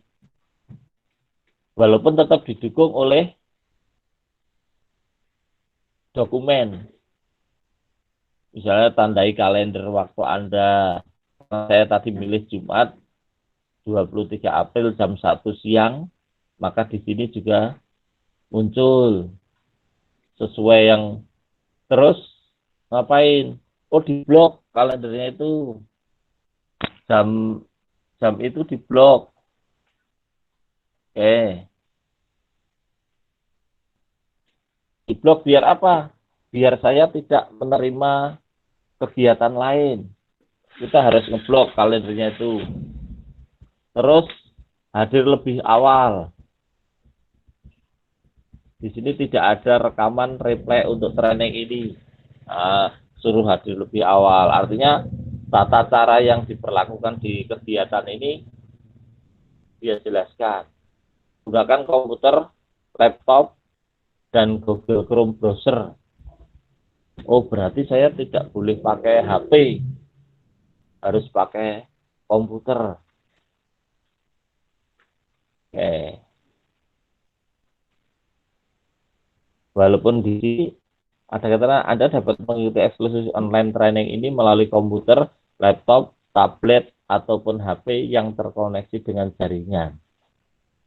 Walaupun tetap didukung oleh dokumen. Misalnya tandai kalender waktu Anda. Saya tadi milih Jumat 23 April jam 1 siang, maka di sini juga muncul sesuai yang terus ngapain? Oh, di blok kalendernya itu jam itu di blok. Oke. Di blok biar apa? Biar saya tidak menerima kegiatan lain. Kita harus ngeblok kalendernya itu. Terus hadir lebih awal. Di sini tidak ada rekaman replay untuk training ini. Suruh hadir lebih awal. Artinya tata cara yang diperlakukan di kegiatan ini dia jelaskan. Gunakan komputer, laptop, dan Google Chrome browser. Oh, berarti saya tidak boleh pakai HP. Harus pakai komputer. Oke. Walaupun di sini ada kata Anda dapat mengikuti eksklusif online training ini melalui komputer, laptop, tablet, ataupun HP yang terkoneksi dengan jaringan.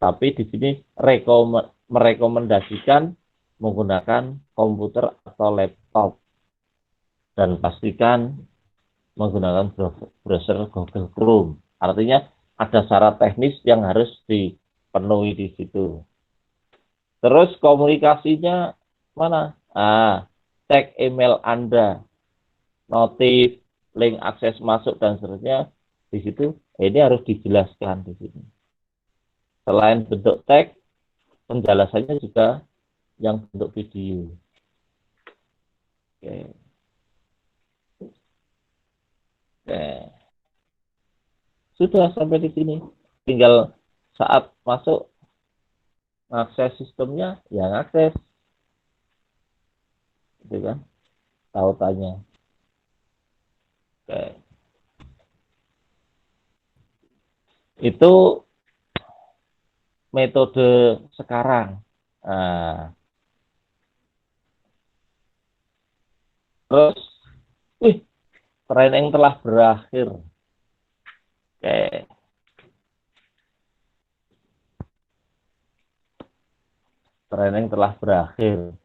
Tapi di sini merekomendasikan menggunakan komputer atau laptop. Dan pastikan menggunakan browser Google Chrome. Artinya ada syarat teknis yang harus dipenuhi di situ. Terus komunikasinya mana? Cek email Anda, notif, link akses masuk dan seterusnya di situ. Ini harus dijelaskan di sini. Selain bentuk teks, penjelasannya juga yang bentuk video. Oke. Oke. Sudah sampai di sini. Tinggal saat masuk akses sistemnya, ya akses. Gitu kan? Tautannya. Oke. Itu metode sekarang. Nah, terus, training telah berakhir. Oke. Training telah berakhir.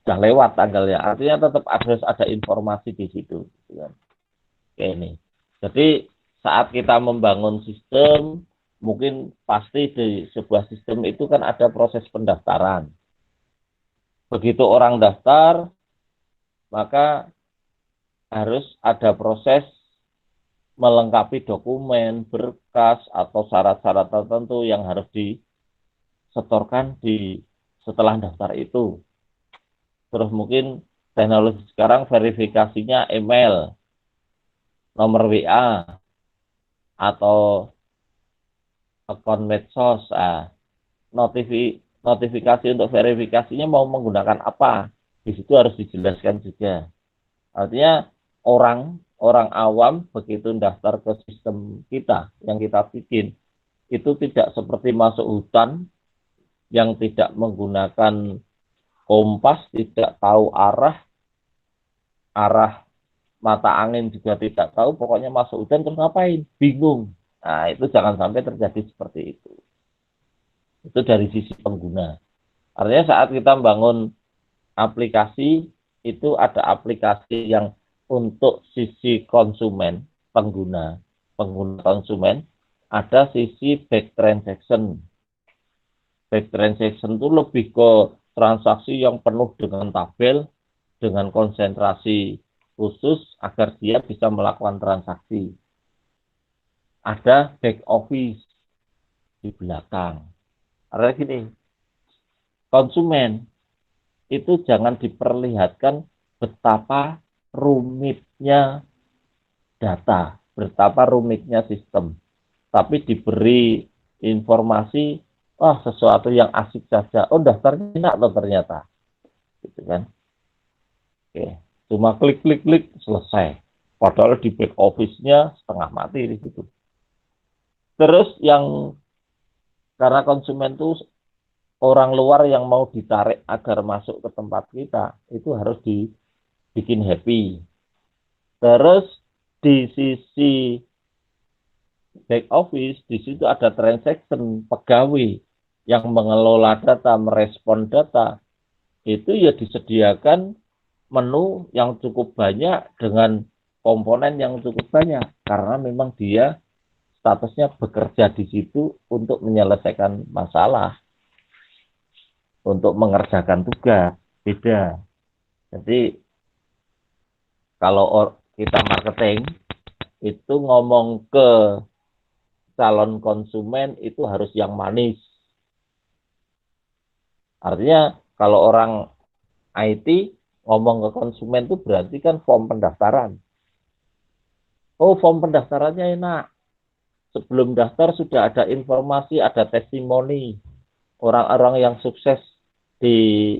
Sudah lewat tanggalnya. Artinya tetap harus ada informasi di situ. Oke, ini. Jadi saat kita membangun sistem, mungkin pasti di sebuah sistem itu kan ada proses pendaftaran. Begitu orang daftar, maka harus ada proses melengkapi dokumen, berkas, atau syarat-syarat tertentu yang harus disetorkan setelah daftar itu. Terus mungkin teknologi sekarang verifikasinya email, nomor WA, atau akun medsos. Notifikasi untuk verifikasinya mau menggunakan apa? Di situ harus dijelaskan juga. Artinya orang awam begitu daftar ke sistem kita yang kita bikin, itu tidak seperti masuk hutan yang tidak menggunakan kompas, tidak tahu arah mata angin juga tidak tahu, pokoknya masuk hutan terus ngapain? Bingung. Nah, itu jangan sampai terjadi seperti itu. Itu dari sisi pengguna. Artinya saat kita membangun aplikasi, itu ada aplikasi yang untuk sisi konsumen, pengguna konsumen, ada sisi back transaction. Back transaction itu lebih ke transaksi yang penuh dengan tabel, dengan konsentrasi khusus agar dia bisa melakukan transaksi. Ada back office di belakang. Artinya gini, konsumen itu jangan diperlihatkan betapa rumitnya data, betapa rumitnya sistem, tapi diberi informasi, sesuatu yang asik saja. Daftarnya enak loh ternyata, gitu kan? Oke, cuma klik selesai. Padahal di back office-nya setengah mati di situ. Terus yang karena konsumen itu orang luar yang mau ditarik agar masuk ke tempat kita, itu harus dibikin happy. Terus di sisi back office, di situ ada transaction pegawai yang mengelola data, merespon data. Itu ya disediakan menu yang cukup banyak dengan komponen yang cukup banyak. Karena memang dia statusnya bekerja di situ untuk menyelesaikan masalah, untuk mengerjakan tugas, beda. Jadi kalau kita marketing itu ngomong ke calon konsumen itu harus yang manis. Artinya kalau orang IT ngomong ke konsumen itu berarti kan form pendaftaran. Form pendaftarannya enak. Sebelum daftar sudah ada informasi, ada testimoni. Orang-orang yang sukses di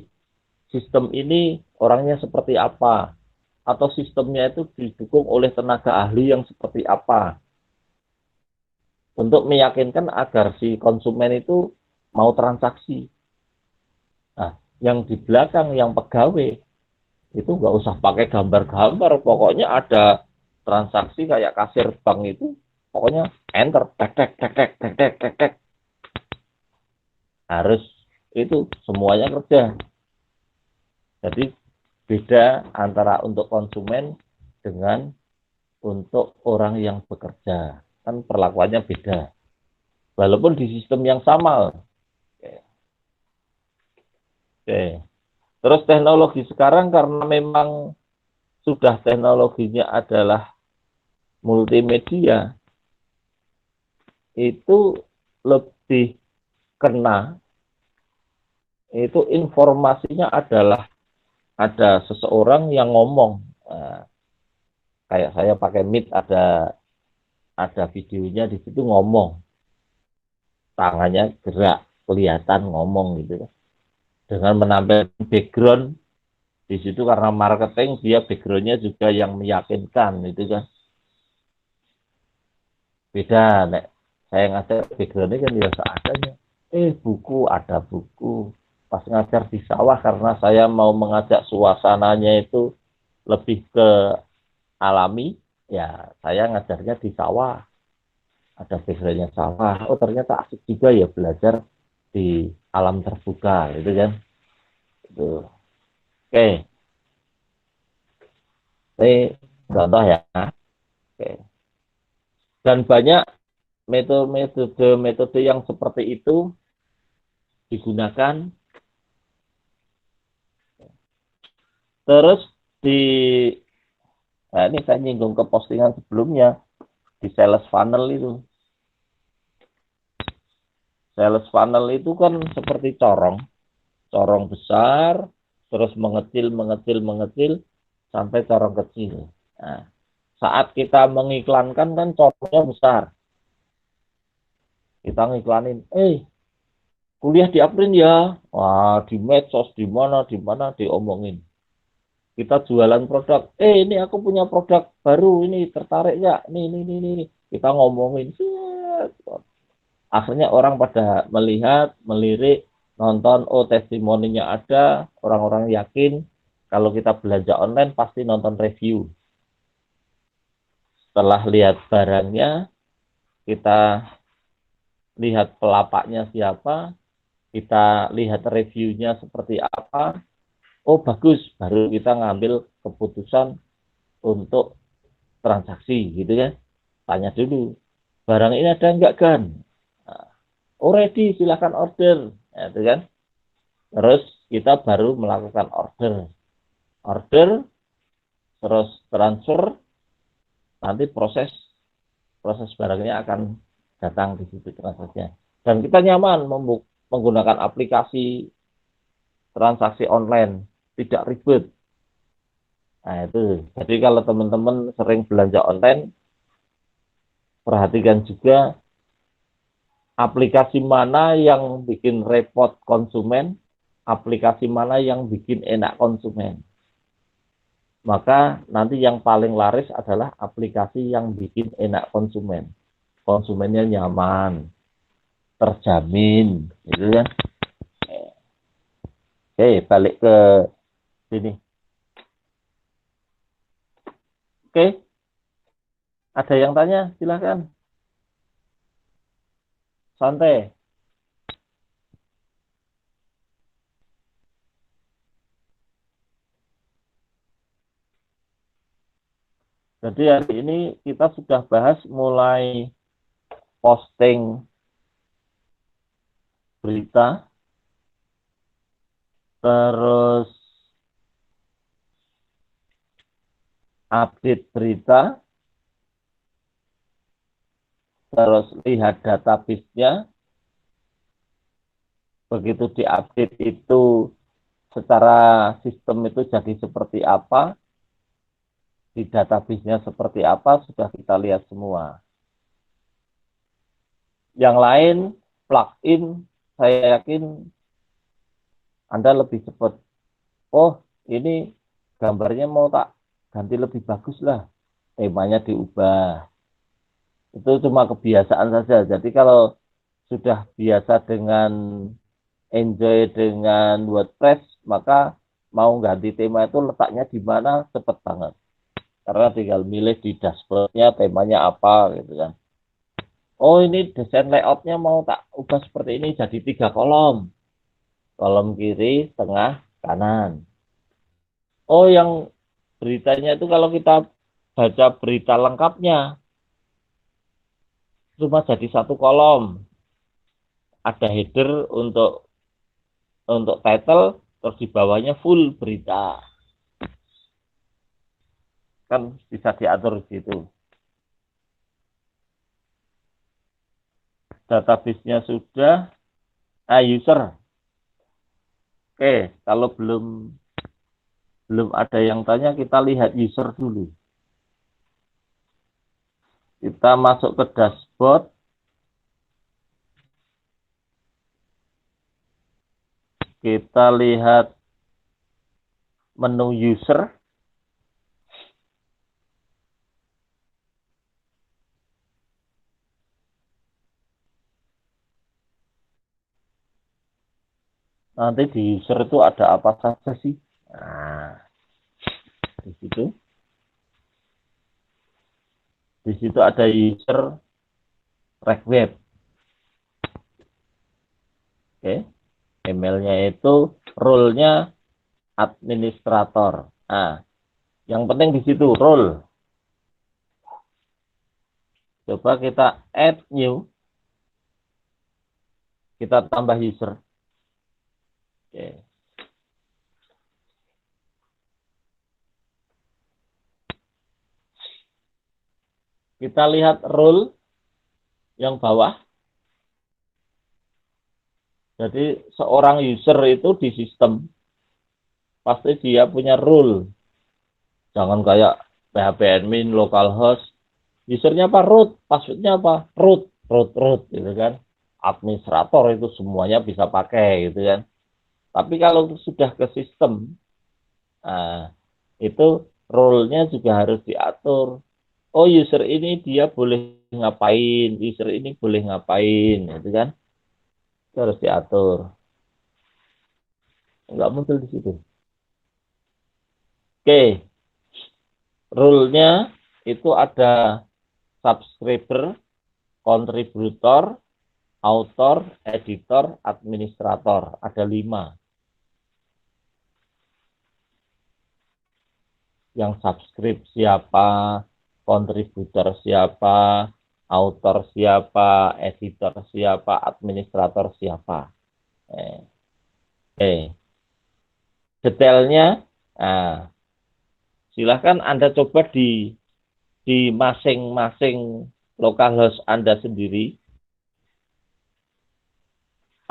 sistem ini orangnya seperti apa. Atau sistemnya itu didukung oleh tenaga ahli yang seperti apa. Untuk meyakinkan agar si konsumen itu mau transaksi. Nah, yang di belakang, yang pegawai, itu nggak usah pakai gambar-gambar. Pokoknya ada transaksi kayak kasir bank itu, pokoknya enter, tek. Harus itu semuanya kerja. Jadi beda antara untuk konsumen dengan untuk orang yang bekerja. Kan perlakuannya beda. Walaupun di sistem yang sama. Oke. Terus teknologi sekarang karena memang sudah teknologinya adalah multimedia, itu lebih kena itu informasinya adalah ada seseorang yang ngomong. Nah, kayak saya pakai Meet ada videonya di situ ngomong, tangannya gerak, kelihatan ngomong gitu kan. Dengan menampilkan background di situ karena marketing dia backgroundnya juga yang meyakinkan itu kan. Beda nek saya ngajar backgroundnya kan ya seadanya. Buku ada buku. Pas ngajar di sawah karena saya mau mengajak suasananya itu lebih ke alami, ya saya ngajarnya di sawah. Ada backgroundnya sawah. Oh ternyata asik juga ya belajar di alam terbuka, gitu kan. Itu. Oke, ini contoh ya. Oke. Dan banyak metode-metode yang seperti itu digunakan. Terus di, nah ini saya nyinggung ke postingan sebelumnya di sales funnel itu. Sales funnel itu kan seperti corong besar, terus mengecil, mengecil, mengecil sampai corong kecil. Nah, saat kita mengiklankan kan corongnya besar. Kita ngiklanin, kuliah di April ya. Wah, di medsos, di mana diomongin. Kita jualan produk. Ini aku punya produk baru, ini tertarik ya? Ini. Kita ngomongin. Akhirnya orang pada melihat, melirik, nonton, oh testimoninya ada, orang-orang yakin kalau kita belanja online pasti nonton review. Setelah lihat barangnya, kita lihat pelapaknya siapa, kita lihat reviewnya seperti apa, oh bagus, baru kita ngambil keputusan untuk transaksi gitu ya. Tanya dulu, barang ini ada enggak kan? Oh ready, silahkan order. Ya, itu kan. Terus kita baru melakukan order. Order, terus transfer, nanti proses barangnya akan datang di situ transaksinya. Dan kita nyaman menggunakan aplikasi transaksi online, tidak ribet. Nah itu, jadi kalau teman-teman sering belanja online, perhatikan juga aplikasi mana yang bikin repot konsumen, aplikasi mana yang bikin enak konsumen. Maka nanti yang paling laris adalah aplikasi yang bikin enak konsumen. Konsumennya nyaman, terjamin, gitu kan. Oke, balik ke sini. Oke, ada yang tanya? Silakan. Santai. Jadi hari ini kita sudah bahas mulai posting berita, terus update berita, terus lihat database-nya, begitu diupdate itu secara sistem itu jadi seperti apa, di database-nya seperti apa, sudah kita lihat semua. Yang lain, plugin, saya yakin Anda lebih cepat. Oh, ini gambarnya mau tak ganti lebih bagus lah, temanya diubah. Itu cuma kebiasaan saja. Jadi kalau sudah biasa dengan enjoy dengan WordPress, maka mau ganti tema itu letaknya di mana cepet banget. Karena tinggal milih di dashboardnya temanya apa gitu kan. Oh ini desain layoutnya mau tak ubah seperti ini jadi 3 kolom. Kolom kiri, tengah, kanan. Oh yang beritanya itu kalau kita baca berita lengkapnya cuma jadi 1 kolom. Ada header untuk title, terus di bawahnya full berita. Kan bisa diatur di situ. Database-nya sudah, user. Oke, kalau belum ada yang tanya, kita lihat user dulu. Kita masuk ke dashboard. Kita lihat menu user. Nanti di user itu ada apa saja sih? Nah, di situ. Di situ ada user rek web. Oke. Emailnya itu role-nya administrator. Nah, yang penting di situ role. Coba kita add new. Kita tambah user. Oke. Kita lihat role yang bawah. Jadi seorang user itu di sistem pasti dia punya role. Jangan kayak PHP admin, localhost. Usernya apa? Root. Passwordnya apa? Root, gitu kan. Administrator itu semuanya bisa pakai, gitu kan. Tapi kalau sudah ke sistem, nah, itu role-nya juga harus diatur. Oh, user ini dia boleh ngapain, user ini boleh ngapain, gitu kan. Itu harus diatur. Enggak muncul di situ. Oke, rule-nya itu ada subscriber, kontributor, author, editor, administrator. Ada 5. Yang subscribe siapa, kontributor siapa, author siapa, editor siapa, administrator siapa. Detailnya, nah, silahkan Anda coba di masing-masing localhost Anda sendiri.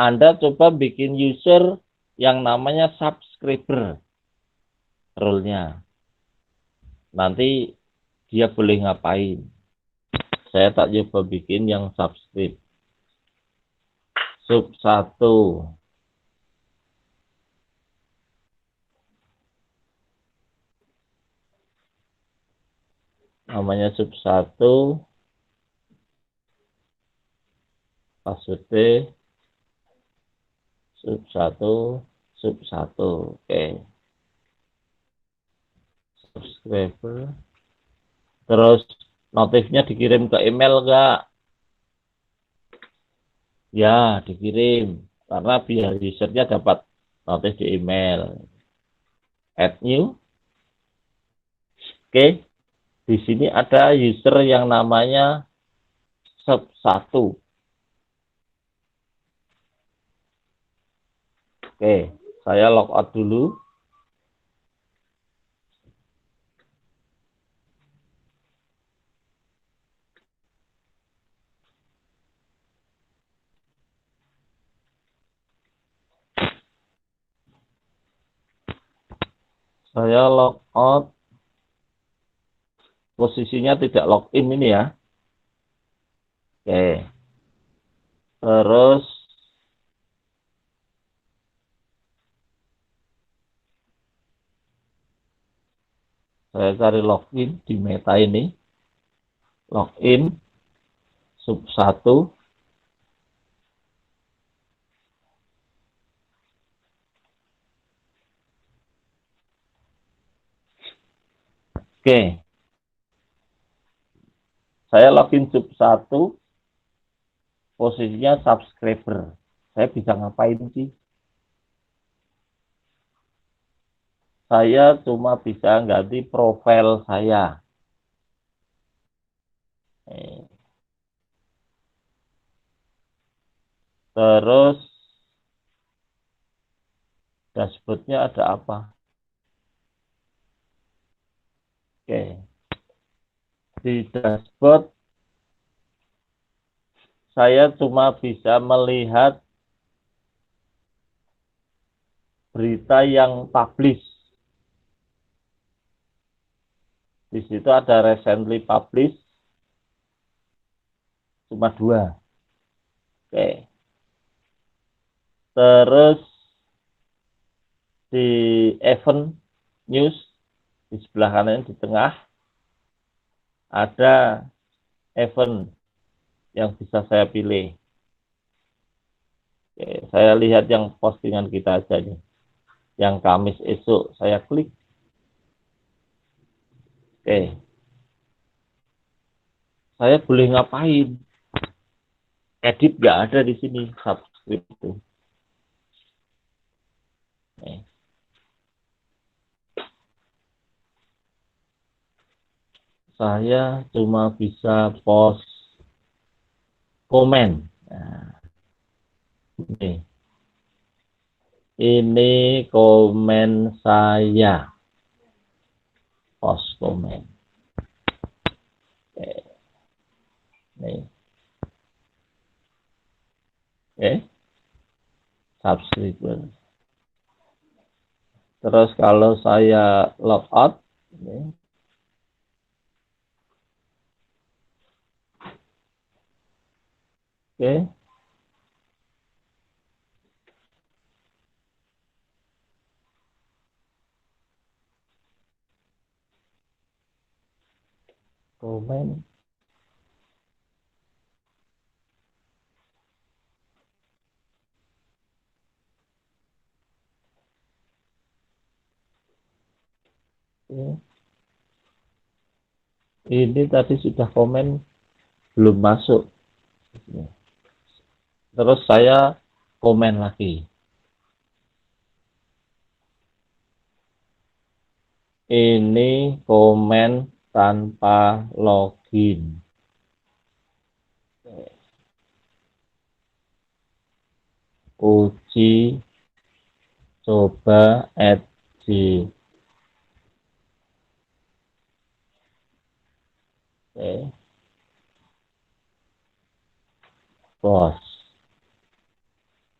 Anda coba bikin user yang namanya subscriber role-nya. Nanti dia boleh ngapain. Saya tak coba bikin yang subscribe. Sub 1. Namanya sub 1. Password sub 1. Sub 1. Oke. Subscriber. Terus notifnya dikirim ke email enggak? Ya, dikirim. Karena biar usernya dapat notif di email. Add new. Oke. Di sini ada user yang namanya sub 1. Oke, saya logout dulu. Saya logout. Posisinya tidak login ini ya. Oke. Terus saya cari login di meta ini. Login sub 1. Oke. Saya login sub 1. Posisinya subscriber. Saya bisa ngapain sih? Saya cuma bisa ganti profil saya. Terus dashboardnya ada apa? Oke. Di dashboard saya cuma bisa melihat berita yang publish. Di situ ada recently published, cuma 2. Oke. Terus di event news di sebelah kanan di tengah ada event yang bisa saya pilih. Oke, saya lihat yang postingan kita aja nih. Yang Kamis esok saya klik. Oke. Saya boleh ngapain? Edit nggak ada di sini subscribe itu. Oke. Saya cuma bisa post komen. Nah, ini komen saya. Post komen. Oke. Nih. Oke. Subscriber. Terus kalau saya logout, ini. Oke. Komen. Oke. Ini tadi sudah komen belum masuk. Terus saya komen lagi. Ini komen tanpa login. Uji coba @g. Oke. Bos.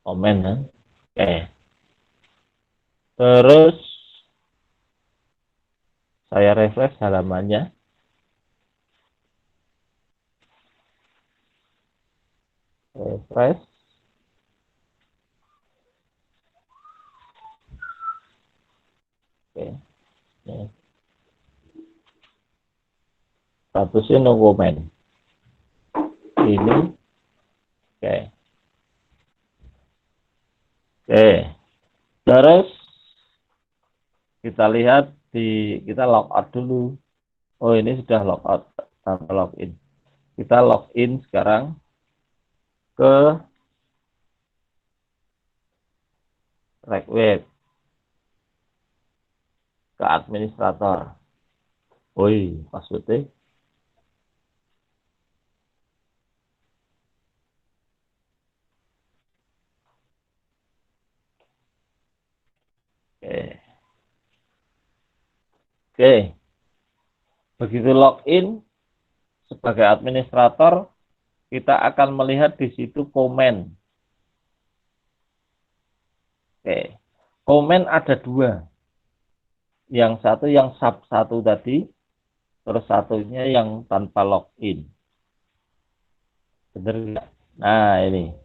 Komen kan? Oke. Terus saya refresh halamannya. Refresh. Oke. Nih. Statusnya no comment. Ini. Oke. Oke. Terus kita lihat kita logout dulu. Oh, ini sudah logout tanpa login. Kita login sekarang ke Web, ke administrator. Woi, passwordnya. Oke. Oke. Begitu login sebagai administrator, kita akan melihat di situ komen. Oke. Komen ada 2. Yang satu yang sub 1 tadi, terus satunya yang tanpa login. Benar nggak? Nah, ini.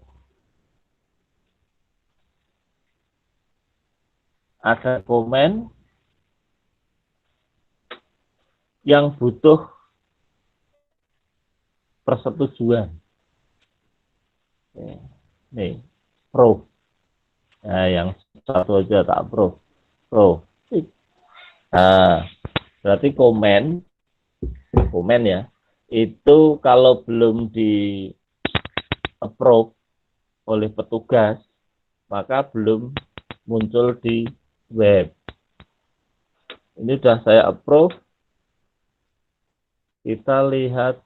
Ada komen yang butuh persetujuan. Nih, pro. Nah, yang satu aja tak pro. Nah, berarti komen ya, itu kalau belum di approve oleh petugas, maka belum muncul di web. Ini sudah saya approve. Kita lihat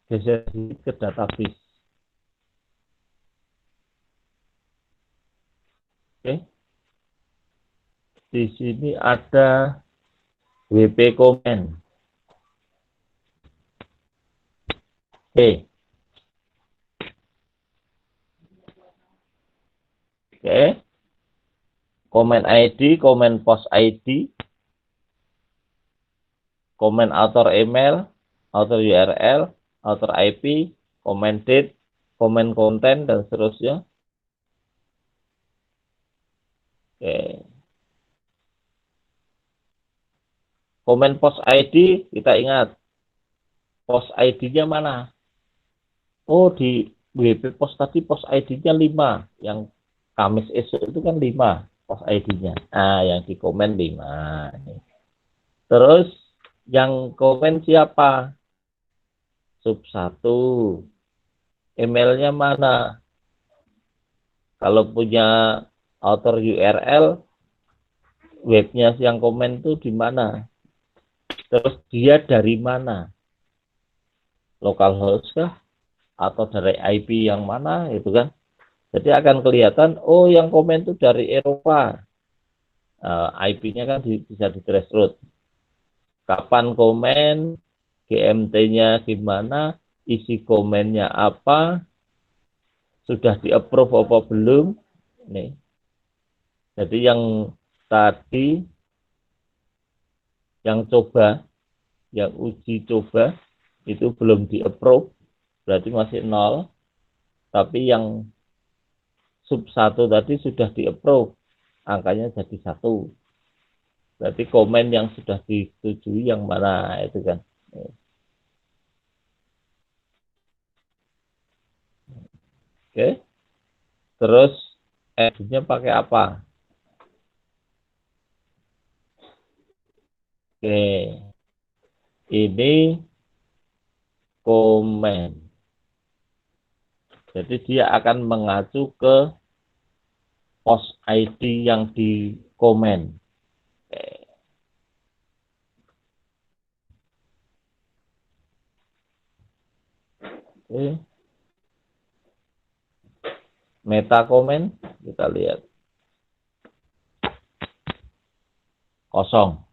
geser ke database. Oke. Di sini ada WP komen. Oke. Oke. comment ID, comment post ID, comment author email, author URL, author IP, comment date, comment konten, dan seterusnya. Oke. Comment post ID, kita ingat, post ID-nya mana? Oh, di WP post tadi post ID-nya 5. Yang Kamis esok itu kan 5 post ID-nya. Nah, yang di komen 5. Terus, yang komen siapa? Sub 1. Emailnya mana? Kalau punya author URL, webnya yang komen itu di mana? Terus dia dari mana? Localhost kah? Atau dari IP yang mana? Itu kan. Jadi akan kelihatan, oh yang komen itu dari Eropa. IP-nya kan bisa di traceroute. Kapan komen, GMT-nya gimana, isi komennya apa, sudah di-approve apa belum. Nih. Jadi yang tadi, yang coba, yang uji coba, itu belum di-approve, berarti masih 0. Tapi yang sub 1 tadi sudah di-approve, angkanya jadi 1. Berarti komen yang sudah disetujui yang mana itu kan. Oke. Terus editnya pakai apa? Oke. Ini komen. Jadi dia akan mengacu ke post ID yang di komen. Oke. Meta komen, kita lihat. Kosong.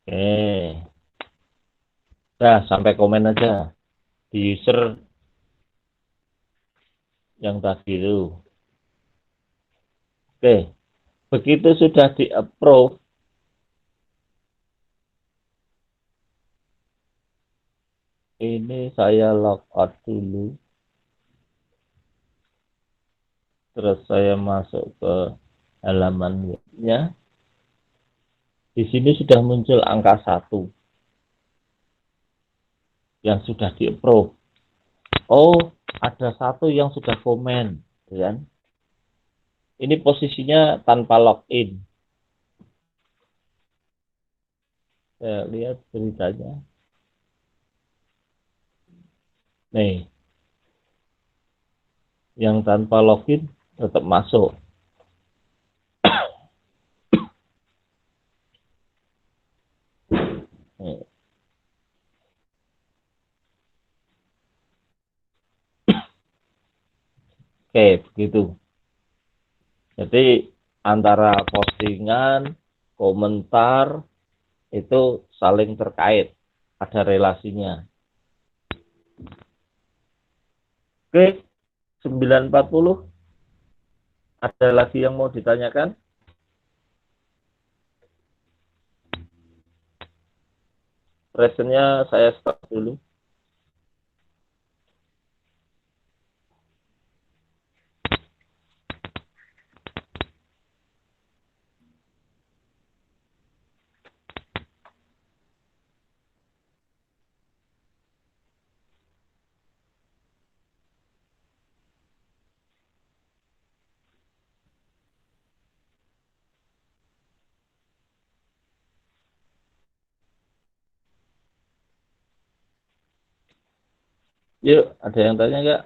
Oke. Nah, sampai komen aja. Di user yang tadi itu. Oke. Begitu sudah di-approve, ini saya logout dulu. Terus saya masuk ke halaman webnya. Di sini sudah muncul angka 1 yang sudah di-approve. Oh, ada 1 yang sudah komen, kan? Ini posisinya tanpa login. Saya lihat beritanya. Nih, yang tanpa login tetap masuk. Nih. Oke, begitu. Jadi antara postingan, komentar itu saling terkait, ada relasinya. Oke, 9.40. Ada lagi yang mau ditanyakan? Presentnya saya stop dulu. Yuk, ada yang tanya nggak?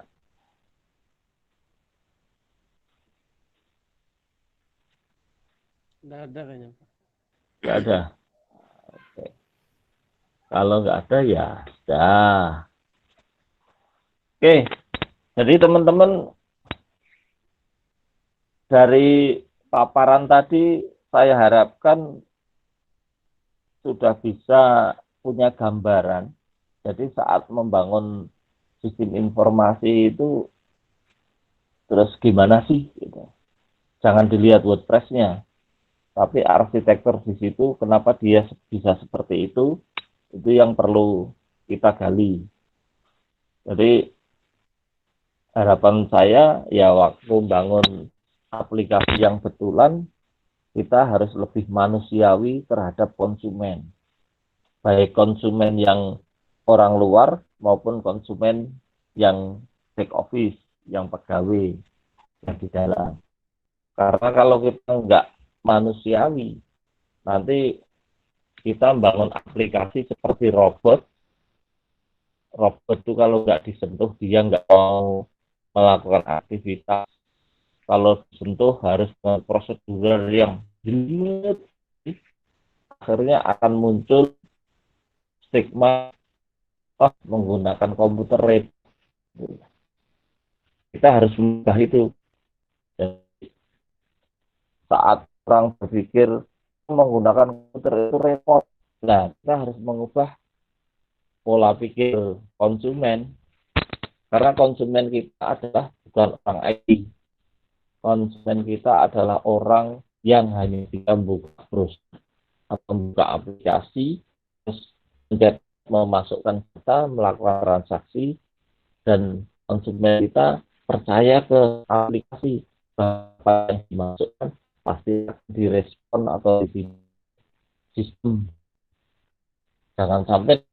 Nggak ada kayaknya, Pak. Nggak ada. Oke. Kalau nggak ada ya sudah. Oke, jadi teman-teman dari paparan tadi saya harapkan sudah bisa punya gambaran. Jadi saat membangun sistem informasi itu Terus gimana sih? Gitu. Jangan dilihat WordPress-nya, tapi arsitektur di situ, kenapa dia bisa seperti itu yang perlu kita gali. Jadi harapan saya ya waktu bangun aplikasi yang betulan, kita harus lebih manusiawi terhadap konsumen. Baik konsumen yang orang luar maupun konsumen yang back office, yang pegawai yang di dalam. Karena kalau kita nggak manusiawi, nanti kita membangun aplikasi seperti robot. Robot itu kalau nggak disentuh, dia nggak mau melakukan aktivitas. Kalau disentuh harus dengan prosedur yang jelimet. Akhirnya akan muncul stigma menggunakan komputer red. Kita harus mengubah itu. Jadi, saat orang berpikir menggunakan komputer itu repot, nah kita harus mengubah pola pikir konsumen, karena konsumen kita adalah bukan orang IT. Konsumen kita adalah orang yang hanya bisa buka browser atau buka aplikasi, terus memasukkan data, melakukan transaksi, dan konsumen kita percaya ke aplikasi, apa yang dimasukkan pasti direspon atau di sistem. Jangan sampai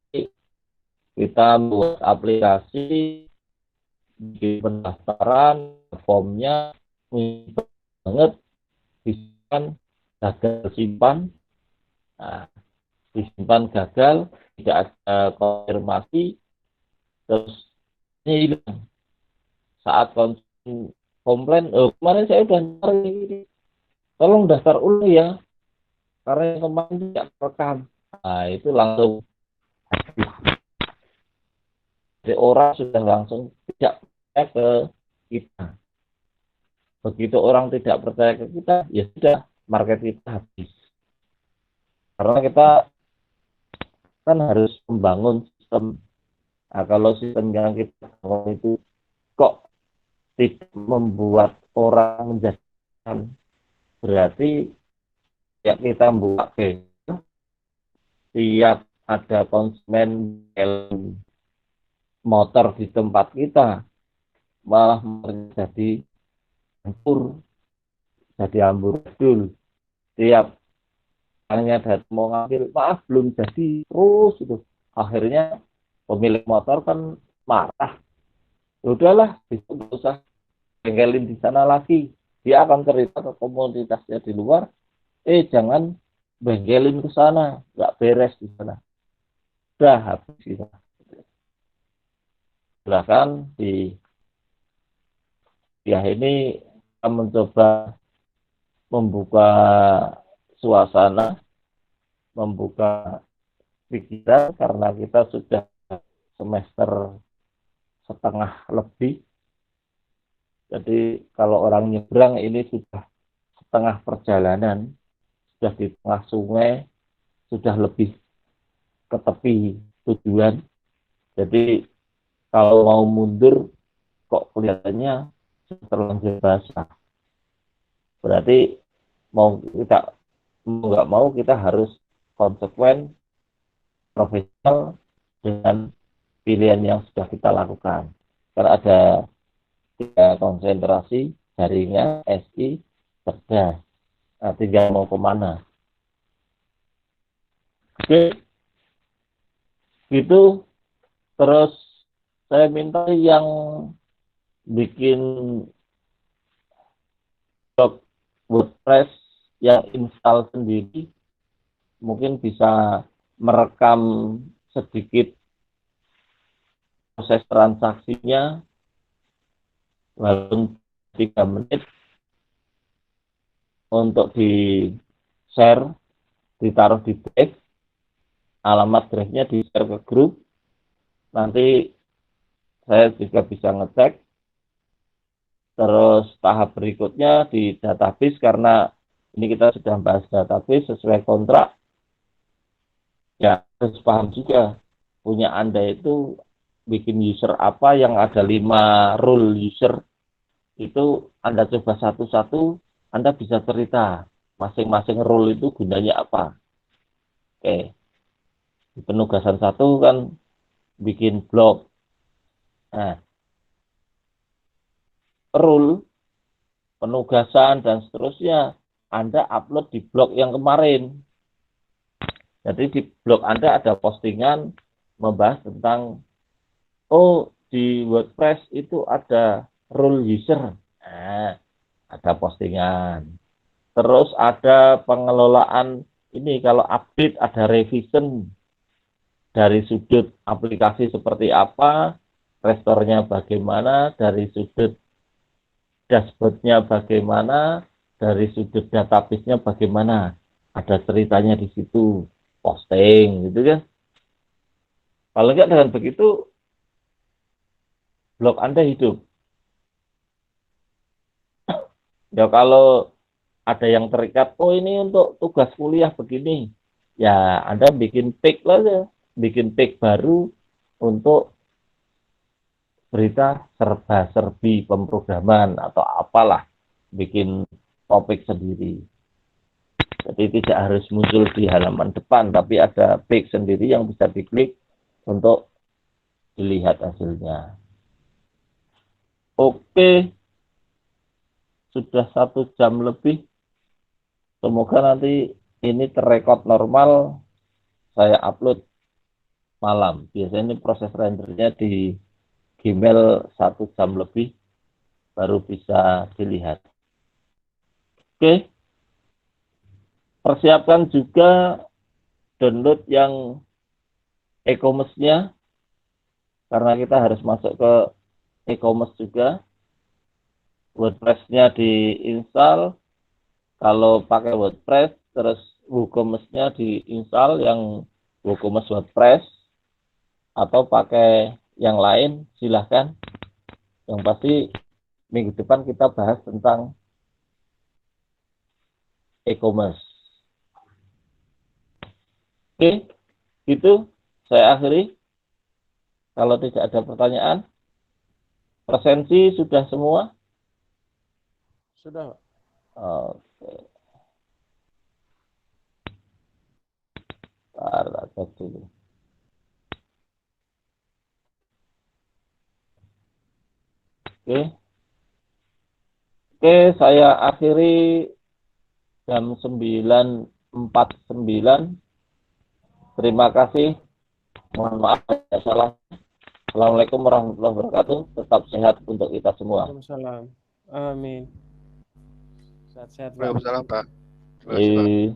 kita buat aplikasi, bikin pendaftaran, formnya banget, disimpan gagal simpan, nah, disimpan gagal, tidak ada konfirmasi, terus ini hilang. Saat komplain, kemarin saya udah nyari, tolong daftar ulang ya, karena yang kemarin tidak terekam. Nah, itu langsung jadi orang sudah langsung tidak percaya ke kita. Begitu orang tidak percaya ke kita, ya sudah, market kita habis. Karena kita kan harus membangun sistem. Nah, kalau sistem yang kita bangun itu kok tidak membuat orang menjadi, berarti ya kita membuat tiap ada konsumen motor di tempat kita malah menjadi hancur, jadi amburadul. Tiap orangnya datang mau ngambil, maaf belum jadi, terus itu akhirnya pemilik motor kan marah. Udahlah, nggak usah bengkelin di sana lagi. Dia akan cerita ke komunitasnya di luar, jangan bengkelin ke sana, nggak beres di sana. Udah habis kita. Silakan di ini kita mencoba membuka suasana, membuka pikiran, karena kita sudah semester setengah lebih. Jadi kalau orang nyebrang ini sudah setengah perjalanan, sudah di tengah sungai, sudah lebih ke tepi tujuan. Jadi kalau mau mundur kok kelihatannya terlanjur basah. Berarti mau nggak mau kita harus konsekuen, profesional dengan pilihan yang sudah kita lakukan. Karena ada 3 konsentrasi, jaringan, SI, cerdas. Nah, tinggal mau kemana. Oke, gitu. Terus saya minta yang bikin blog WordPress yang install sendiri mungkin bisa merekam sedikit proses transaksinya walaupun 3 menit untuk di share, ditaruh di drive, alamat drive-nya di share ke grup. Nanti saya juga bisa ngecek. Terus tahap berikutnya di database, karena ini kita sudah bahas database sesuai kontrak. Ya, harus paham juga punya Anda itu bikin user apa, yang ada 5 role user itu Anda coba satu-satu, Anda bisa cerita masing-masing role itu gunanya apa. Oke, di penugasan 1 kan bikin blog. Nah, role, penugasan, dan seterusnya Anda upload di blog yang kemarin. Jadi di blog Anda ada postingan membahas tentang, oh di WordPress itu ada role user. Nah, ada postingan. Terus ada pengelolaan ini, kalau update ada revision dari sudut aplikasi seperti apa, restornya bagaimana, dari sudut dashboardnya bagaimana, dari sudut database-nya bagaimana. Ada ceritanya di situ, posting gitu kan. Kalau enggak dengan begitu, blog Anda hidup. Ya kalau ada yang terikat, oh ini untuk tugas kuliah begini, ya Anda bikin page aja, bikin page baru untuk berita serba-serbi pemrograman atau apalah, bikin topik sendiri. Jadi tidak harus muncul di halaman depan, tapi ada page sendiri yang bisa diklik untuk dilihat hasilnya. Oke, sudah 1 jam lebih. Semoga nanti ini terrekod normal, saya upload malam. Biasanya ini proses rendernya di Gmail 1 jam lebih, baru bisa dilihat. Oke, persiapkan juga download yang e-commerce-nya, karena kita harus masuk ke e-commerce juga. WordPress-nya diinstal. Kalau pakai WordPress, terus WooCommerce-nya diinstal yang WooCommerce WordPress, atau pakai yang lain, silahkan. Yang pasti minggu depan kita bahas tentang e-commerce. Oke, itu saya akhiri. Kalau tidak ada pertanyaan, presensi sudah semua? Sudah, Pak. Oke. Bentar, dulu. Oke. Oke, saya akhiri jam 9.49. Terima kasih. Mohon maaf ada salah. Assalamualaikum warahmatullahi wabarakatuh. Tetap sehat untuk kita semua. Waalaikumsalam. Amin. Sehat-sehat, Pak. Waalaikumsalam, Pak. Terima kasih, Pak.